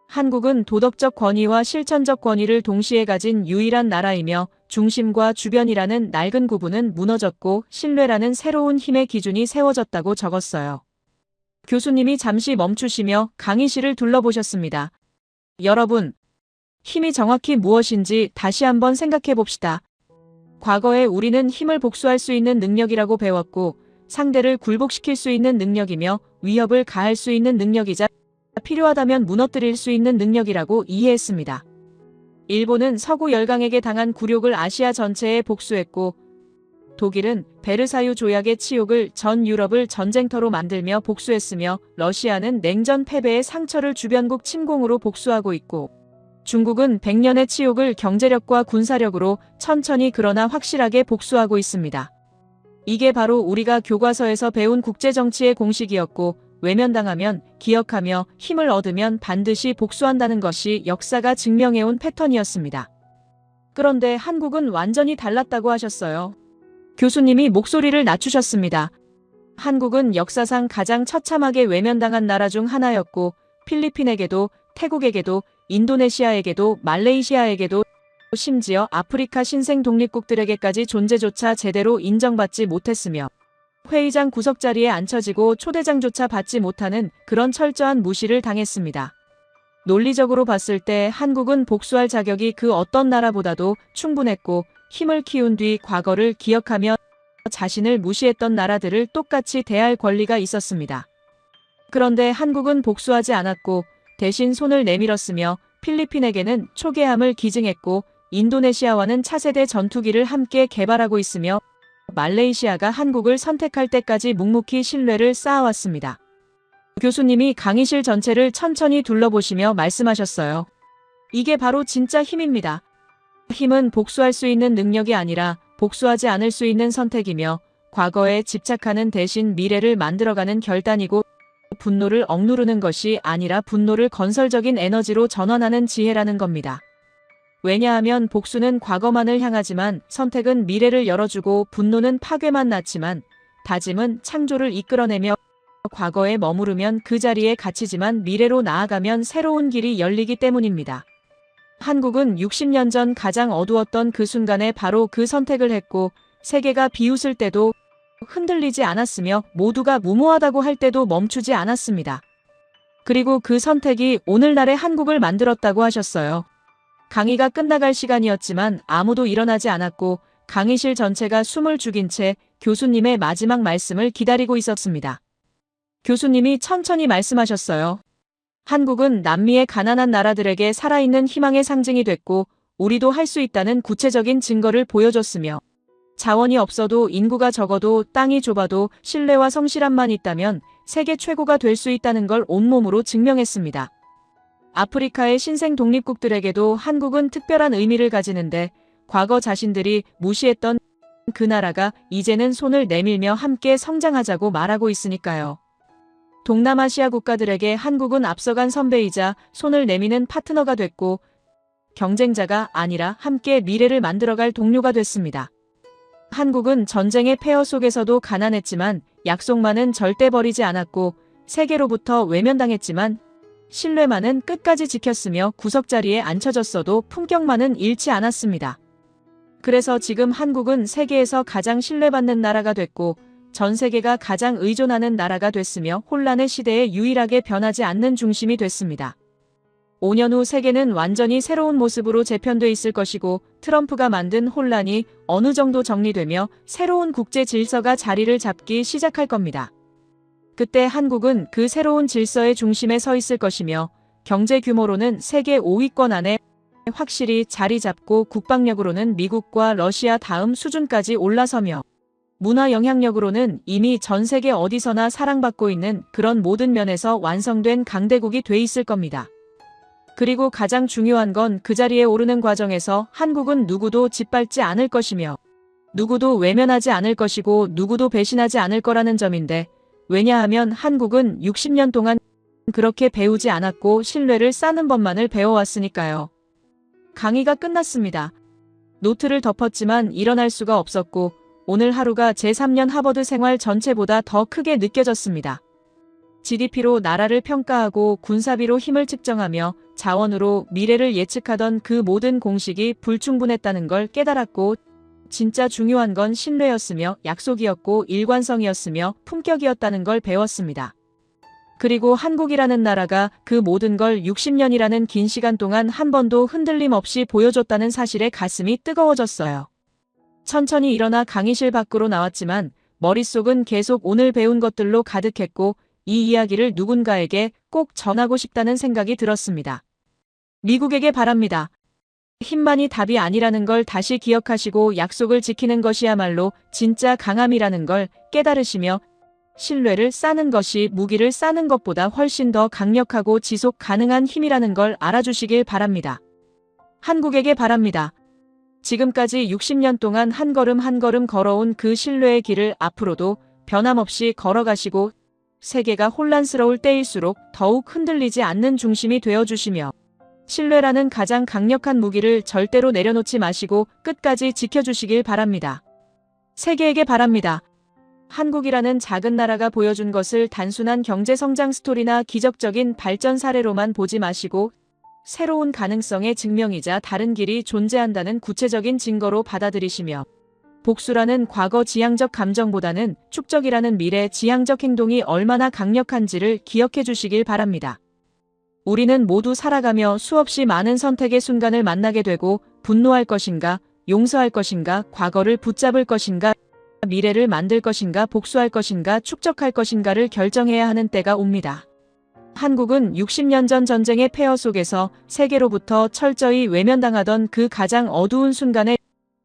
한국은 도덕적 권위와 실천적 권위를 동시에 가진 유일한 나라이며 중심과 주변이라는 낡은 구분은 무너졌고 신뢰라는 새로운 힘의 기준이 세워졌다고 적었어요. 교수님이 잠시 멈추시며 강의실을 둘러보셨습니다. 여러분, 힘이 정확히 무엇인지 다시 한번 생각해 봅시다. 과거에 우리는 힘을 복수할 수 있는 능력이라고 배웠고 상대를 굴복시킬 수 있는 능력이며 위협을 가할 수 있는 능력이자 필요하다면 무너뜨릴 수 있는 능력이라고 이해했습니다. 일본은 서구 열강에게 당한 굴욕을 아시아 전체에 복수했고 독일은 베르사유 조약의 치욕을 전 유럽을 전쟁터로 만들며 복수했으며 러시아는 냉전 패배의 상처를 주변국 침공으로 복수하고 있고 중국은 100년의 치욕을 경제력과 군사력으로 천천히 그러나 확실하게 복수하고 있습니다. 이게 바로 우리가 교과서에서 배운 국제정치의 공식이었고 외면당하면 기억하며 힘을 얻으면 반드시 복수한다는 것이 역사가 증명해온 패턴이었습니다. 그런데 한국은 완전히 달랐다고 하셨어요. 교수님이 목소리를 낮추셨습니다. 한국은 역사상 가장 처참하게 외면당한 나라 중 하나였고 필리핀에게도 태국에게도 인도네시아에게도 말레이시아에게도 심지어 아프리카 신생 독립국들에게까지 존재조차 제대로 인정받지 못했으며 회의장 구석자리에 앉혀지고 초대장조차 받지 못하는 그런 철저한 무시를 당했습니다. 논리적으로 봤을 때 한국은 복수할 자격이 그 어떤 나라보다도 충분했고 힘을 키운 뒤 과거를 기억하며 자신을 무시했던 나라들을 똑같이 대할 권리가 있었습니다. 그런데 한국은 복수하지 않았고 대신 손을 내밀었으며 필리핀에게는 초계함을 기증했고 인도네시아와는 차세대 전투기를 함께 개발하고 있으며 말레이시아가 한국을 선택할 때까지 묵묵히 신뢰를 쌓아왔습니다. 교수님이 강의실 전체를 천천히 둘러보시며 말씀하셨어요. 이게 바로 진짜 힘입니다. 힘은 복수할 수 있는 능력이 아니라 복수하지 않을 수 있는 선택이며 과거에 집착하는 대신 미래를 만들어가는 결단이고 분노를 억누르는 것이 아니라 분노를 건설적인 에너지로 전환하는 지혜라는 겁니다. 왜냐하면 복수는 과거만을 향하지만 선택은 미래를 열어주고 분노는 파괴만 낳지만 다짐은 창조를 이끌어내며 과거에 머무르면 그 자리에 갇히지만 미래로 나아가면 새로운 길이 열리기 때문입니다. 한국은 60년 전 가장 어두웠던 그 순간에 바로 그 선택을 했고 세계가 비웃을 때도 흔들리지 않았으며 모두가 무모하다고 할 때도 멈추지 않았습니다. 그리고 그 선택이 오늘날의 한국을 만들었다고 하셨어요. 강의가 끝나갈 시간이었지만 아무도 일어나지 않았고 강의실 전체가 숨을 죽인 채 교수님의 마지막 말씀을 기다리고 있었습니다. 교수님이 천천히 말씀하셨어요. 한국은 남미의 가난한 나라들에게 살아있는 희망의 상징이 됐고 우리도 할 수 있다는 구체적인 증거를 보여줬으며 자원이 없어도 인구가 적어도 땅이 좁아도 신뢰와 성실함만 있다면 세계 최고가 될 수 있다는 걸 온몸으로 증명했습니다. 아프리카의 신생 독립국들에게도 한국은 특별한 의미를 가지는데 과거 자신들이 무시했던 그 나라가 이제는 손을 내밀며 함께 성장하자고 말하고 있으니까요. 동남아시아 국가들에게 한국은 앞서간 선배이자 손을 내미는 파트너가 됐고 경쟁자가 아니라 함께 미래를 만들어갈 동료가 됐습니다. 한국은 전쟁의 폐허 속에서도 가난했지만 약속만은 절대 버리지 않았고 세계로부터 외면당했지만 신뢰만은 끝까지 지켰으며 구석자리에 앉혀졌어도 품격만은 잃지 않았습니다. 그래서 지금 한국은 세계에서 가장 신뢰받는 나라가 됐고 전 세계가 가장 의존하는 나라가 됐으며 혼란의 시대에 유일하게 변하지 않는 중심이 됐습니다. 5년 후 세계는 완전히 새로운 모습으로 재편돼 있을 것이고 트럼프가 만든 혼란이 어느 정도 정리되며 새로운 국제 질서가 자리를 잡기 시작할 겁니다. 그때 한국은 그 새로운 질서의 중심에 서 있을 것이며 경제 규모로는 세계 5위권 안에 확실히 자리 잡고 국방력으로는 미국과 러시아 다음 수준까지 올라서며 문화 영향력으로는 이미 전 세계 어디서나 사랑받고 있는 그런 모든 면에서 완성된 강대국이 돼 있을 겁니다. 그리고 가장 중요한 건 그 자리에 오르는 과정에서 한국은 누구도 짓밟지 않을 것이며 누구도 외면하지 않을 것이고 누구도 배신하지 않을 거라는 점인데 왜냐하면 한국은 60년 동안 그렇게 배우지 않았고 신뢰를 쌓는 법만을 배워왔으니까요. 강의가 끝났습니다. 노트를 덮었지만 일어날 수가 없었고 오늘 하루가 제3년 하버드 생활 전체보다 더 크게 느껴졌습니다. GDP로 나라를 평가하고 군사비로 힘을 측정하며 자원으로 미래를 예측하던 그 모든 공식이 불충분했다는 걸 깨달았고 진짜 중요한 건 신뢰였으며 약속이었고 일관성이었으며 품격이었다는 걸 배웠습니다. 그리고 한국이라는 나라가 그 모든 걸 60년이라는 긴 시간 동안 한 번도 흔들림 없이 보여줬다는 사실에 가슴이 뜨거워졌어요. 천천히 일어나 강의실 밖으로 나왔지만 머릿속은 계속 오늘 배운 것들로 가득했고 이 이야기를 누군가에게 꼭 전하고 싶다는 생각이 들었습니다. 미국에게 바랍니다. 힘만이 답이 아니라는 걸 다시 기억하시고 약속을 지키는 것이야말로 진짜 강함이라는 걸 깨달으시며 신뢰를 쌓는 것이 무기를 쌓는 것보다 훨씬 더 강력하고 지속 가능한 힘이라는 걸 알아주시길 바랍니다. 한국에게 바랍니다. 지금까지 60년 동안 한 걸음 한 걸음 걸어온 그 신뢰의 길을 앞으로도 변함없이 걸어가시고 세계가 혼란스러울 때일수록 더욱 흔들리지 않는 중심이 되어주시며 신뢰라는 가장 강력한 무기를 절대로 내려놓지 마시고 끝까지 지켜주시길 바랍니다. 세계에게 바랍니다. 한국이라는 작은 나라가 보여준 것을 단순한 경제 성장 스토리나 기적적인 발전 사례로만 보지 마시고 새로운 가능성의 증명이자 다른 길이 존재한다는 구체적인 증거로 받아들이시며 복수라는 과거 지향적 감정보다는 축적이라는 미래 지향적 행동이 얼마나 강력한지를 기억해 주시길 바랍니다. 우리는 모두 살아가며 수없이 많은 선택의 순간을 만나게 되고 분노할 것인가, 용서할 것인가, 과거를 붙잡을 것인가, 미래를 만들 것인가, 복수할 것인가, 축적할 것인가를 결정해야 하는 때가 옵니다. 한국은 60년 전 전쟁의 폐허 속에서 세계로부터 철저히 외면당하던 그 가장 어두운 순간에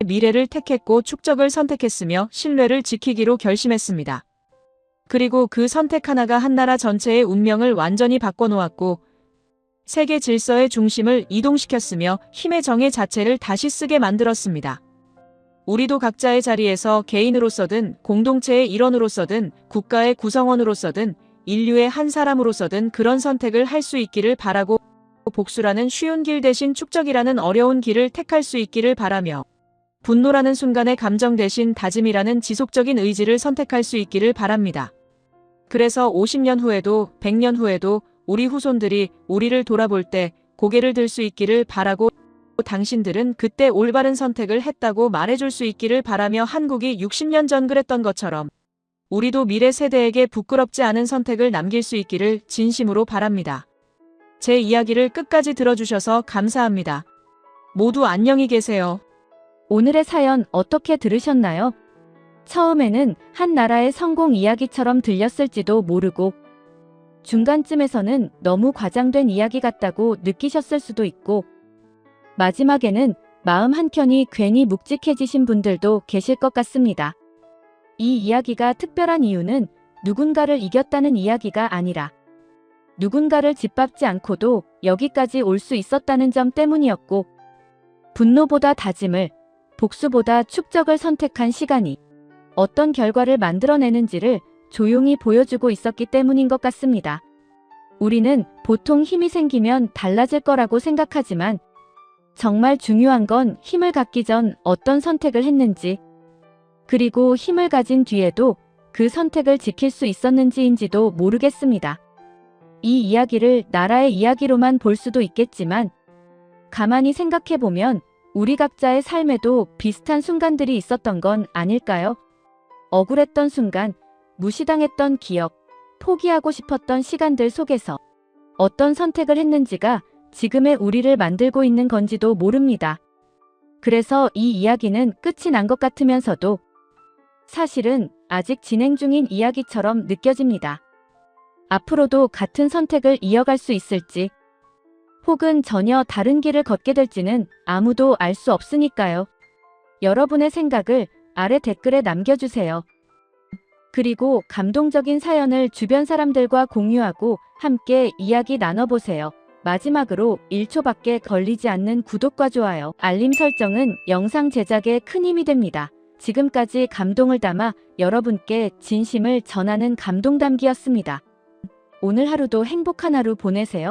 미래를 택했고 축적을 선택했으며 신뢰를 지키기로 결심했습니다. 그리고 그 선택 하나가 한 나라 전체의 운명을 완전히 바꿔놓았고 세계 질서의 중심을 이동시켰으며 힘의 정의 자체를 다시 쓰게 만들었습니다. 우리도 각자의 자리에서 개인으로서든 공동체의 일원으로서든 국가의 구성원으로서든 인류의 한 사람으로서든 그런 선택을 할 수 있기를 바라고 복수라는 쉬운 길 대신 축적이라는 어려운 길을 택할 수 있기를 바라며 분노라는 순간의 감정 대신 다짐이라는 지속적인 의지를 선택할 수 있기를 바랍니다. 그래서 50년 후에도 100년 후에도 우리 후손들이 우리를 돌아볼 때 고개를 들 수 있기를 바라고 당신들은 그때 올바른 선택을 했다고 말해줄 수 있기를 바라며 한국이 60년 전 그랬던 것처럼 우리도 미래 세대에게 부끄럽지 않은 선택을 남길 수 있기를 진심으로 바랍니다. 제 이야기를 끝까지 들어주셔서 감사합니다. 모두 안녕히 계세요. 오늘의 사연 어떻게 들으셨나요? 처음에는 한 나라의 성공 이야기처럼 들렸을지도 모르고 중간쯤에서는 너무 과장된 이야기 같다고 느끼셨을 수도 있고 마지막에는 마음 한켠이 괜히 묵직해지신 분들도 계실 것 같습니다. 이 이야기가 특별한 이유는 누군가를 이겼다는 이야기가 아니라 누군가를 짓밟지 않고도 여기까지 올 수 있었다는 점 때문이었고 분노보다 다짐을, 복수보다 축적을 선택한 시간이 어떤 결과를 만들어내는지를 조용히 보여주고 있었기 때문인 것 같습니다. 우리는 보통 힘이 생기면 달라질 거라고 생각하지만 정말 중요한 건 힘을 갖기 전 어떤 선택을 했는지 그리고 힘을 가진 뒤에도 그 선택을 지킬 수 있었는지인지도 모르겠습니다. 이 이야기를 나라의 이야기로만 볼 수도 있겠지만 가만히 생각해보면 우리 각자의 삶에도 비슷한 순간들이 있었던 건 아닐까요? 억울했던 순간, 무시당했던 기억, 포기하고 싶었던 시간들 속에서 어떤 선택을 했는지가 지금의 우리를 만들고 있는 건지도 모릅니다. 그래서 이 이야기는 끝이 난 것 같으면서도 사실은 아직 진행 중인 이야기처럼 느껴집니다. 앞으로도 같은 선택을 이어갈 수 있을지 혹은 전혀 다른 길을 걷게 될지는 아무도 알 수 없으니까요. 여러분의 생각을 아래 댓글에 남겨주세요. 그리고 감동적인 사연을 주변 사람들과 공유하고 함께 이야기 나눠보세요. 마지막으로 1초밖에 걸리지 않는 구독과 좋아요, 알림 설정은 영상 제작에 큰 힘이 됩니다. 지금까지 감동을 담아 여러분께 진심을 전하는 감동담기였습니다. 오늘 하루도 행복한 하루 보내세요.